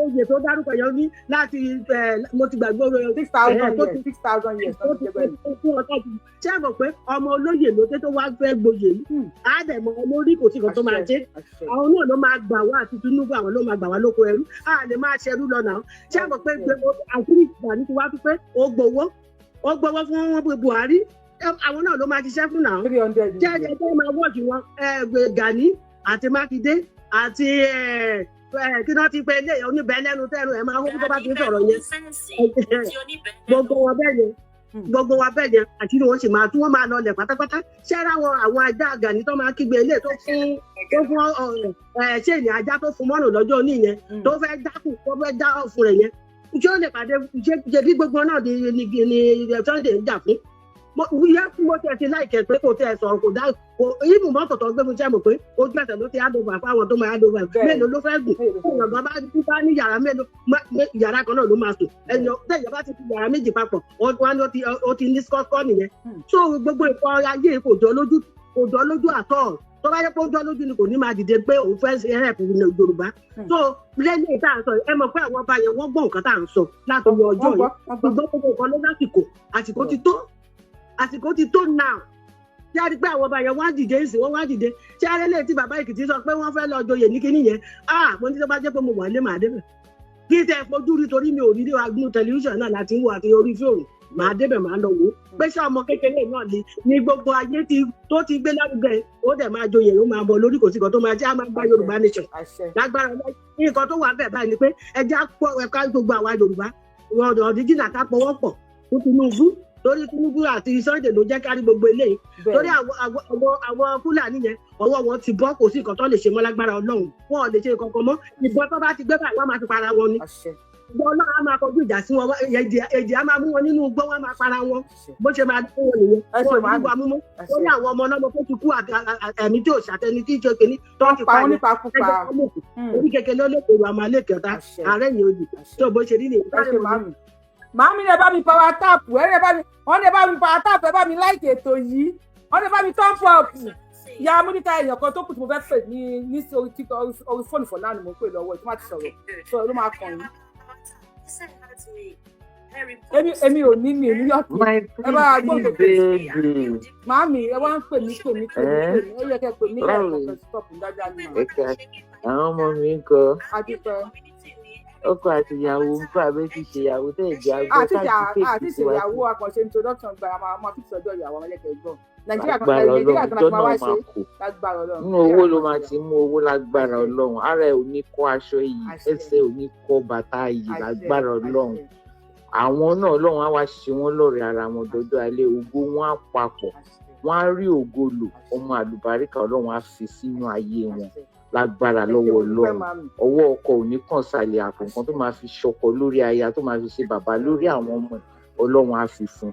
oyè tó dárúkọ yẹn ní láti mo ti gbàgbọ́ 6,000 years ṣé ẹ mọ̀ pé ọmọ olóyè lóde tó wá fẹ́ gboyè yìí á dẹ̀ mọ olórí kò sí kan tó máa ṣe àwọn náà ló máa gbà wá àti Tinubu àwọn ló máa gbà wá lóko ẹrú á lè máa ṣẹrú lọ́nà ṣé ẹ mọ̀ pé àṣírí ìgbà ní ti wá pípẹ́ ó gbowó fún Buhari àwọn náà ló máa ṣiṣẹ́ fún náà jẹ́ ẹgbẹ́ máa wọ́ọ̀kì wọn Gani àti Mákindé àti kí náà ti pe ilé oníbẹ̀ lẹ́nu tẹ́nu ẹ̀ máa hó tó bá ti ń sọ̀rọ̀ yẹn gbogbo wa bẹ́ẹ̀ yẹn àṣírí wọn sì máa tún wọn máa lọlẹ̀ pátápátá ṣẹ́ra àwọn ajá Gani tó máa kígbe ilé tó fún ṣé ní ajá tó fún mọ́nù lọ́jọ́ òní yẹn tó fẹ́ dákùn tó fẹ́ dá ọ̀fun rẹ̀ yẹn ṣé ó lè pàdé ṣe bí gbogbo náà ni Sunday ń jà fún mo tẹ̀ sí láìkẹ́ pé kò tẹ̀ sọ̀rọ̀ kò dá ìbù mọ́tò tó gbé fún jẹ́ mọ̀ pé ojú ẹsẹ̀ ló ti àdóbà fáwọn tó máa àdóbà mélòó ló fẹ́ gùn ọ̀nà bá ní yàrá mélòó yàrá kan náà ló máa sùn ẹni tẹ̀yẹ̀ bá ti fi yàrá méjì papọ̀ wọn ni ó ti ní skọ́kọ́ nìyẹn so gbogbo nǹkan ayé kò jọ lójú àtọ̀ tó bá yẹ kó jọ lójú ni kò ní máa dìde pé òun fẹ́ ṣe rẹ̀ fún Yorùbá so lẹ́yìn tá à ń sọ ẹ mọ̀ pé àwọn ọba yẹn wọ́n gbọ́ nǹkan tá à ń sọ láti ọjọ́ yìí ṣùgbọ́n gbogbo nǹkan ló àsìkò ti tó now ṣé a rí pé àwọn ọba yẹn wá dìde ń sìn wọ́n wá dìde ṣé a rí lè tí bàbá Èkìtì sọ pé wọ́n fẹ́ lọ joyè ní kinní yẹn mo ní tó bá jẹ́ pé mo wà lé màá débẹ̀ kí tẹ fojú rí torí mi ò rí agbóhùn tẹlifíṣàn náà láti ń wo àti orí fíòmù màá débẹ̀ màá lọ wò ó pé ṣé ọmọ kékeré náà ní gbogbo ayé tó ti gbé lárugẹ ó dẹ̀ máa joyè ó máa bọ̀ lórí kò sí kan tó máa jẹ́ àmà gba Yorùbá nation lágbára nǹkan tó wà bẹ́ẹ̀ báyìí ni pé ẹja ẹ̀ka gbogbo àwa Yorùbá ọ̀dìjìnà ká pọwọ́ pọ̀ fún Tinubu torí Tinubu àti Sunday ló jẹ́ kárí gbogbo eléyìí torí àwọn Fúlàní yẹn ọwọ́ wọn ti bọ́ kò sí nǹkan tó lè ṣe mọ́ lágbára Ọlọ́run wọn ò lè ṣe kankan mọ́ ìbọn tó bá ti gbé báyìí wọ́n máa ti para wọn ni ìbọn Ọlọ́run á máa kọjú ìjà sí wọn èdè á máa mú wọn nínú igbó wọn máa para wọn bó ṣe máa dún wọn nìyẹn wọn ò ní wà mú mọ́ torí àwọn ọmọ ọlọ́mọ tó ti kú ẹ̀mí tí ò ṣàtẹni tí ìjọ kìíní tó ti pa ní orí kékeré olókòrò àmọ́ àlékè ọ̀tá ààrẹ yìí ò dì tó bó ṣe rí nìyẹn. Màámi lè bá mi power tap wọ́n lè bá mi power tap ẹ bá mi like ètò yìí wọ́n lè bá mi thumb up ìyá amúníkà èèyàn kan tó kù tí mo fẹ́ pè ní orí fóònù for now ni mo pè lọ́wọ́ tí wọ́n ti sọ̀rọ̀ ló máa kàn yín. èmi ò ní mi ò ní yọ̀tí ẹ bá a gbọ́dọ̀ pè é màámi ẹ wá ń pè mí ó yẹ kẹ́ pè mí lẹ́ẹ̀kan stop dáadáa ni. àwọn ọmọ mi ń kọ ọkọ àti ìyàwó ń kọ àbẹ ti ṣèyàwó tẹ ìjà gbọ àti ìṣèyàwó àkànṣe introduction gba àwọn afíìsì ọjọ́ ìyàwó àwọn ẹlẹkẹ gbọn. nàìjíríà lágbára kan ọlọ́run láti ọjọ́ máa wá náà ṣe máa kò lágbára ọlọ́run nínú owó ló máa ti mú owó lágbára ọlọ́run ara ẹ̀ ò ní kọ́ aṣọ iyì ẹsẹ̀ ò ní kọ́ bàtà iyì lágbára ọlọ́run àwọn náà ọlọ́run á wá ṣe wọ́n lọ́rẹ̀ẹ́ ara wọn dọ́jọ́ alẹ́ ògo wọn á papọ̀ wọ́n á rí ògo lò ọmọ àlùbáríkà ọlọ́run á fi sínú ayé wọn lágbára lọ́wọ́ ọlọ́run ọwọ́ ọkọ ò ní kàn sàlẹ̀ àpò nǹkan tó máa fi ṣọkọ lórí aya tó máa fi ṣe bàbá lórí àwọn ọmọ ọlọ́run á fi fún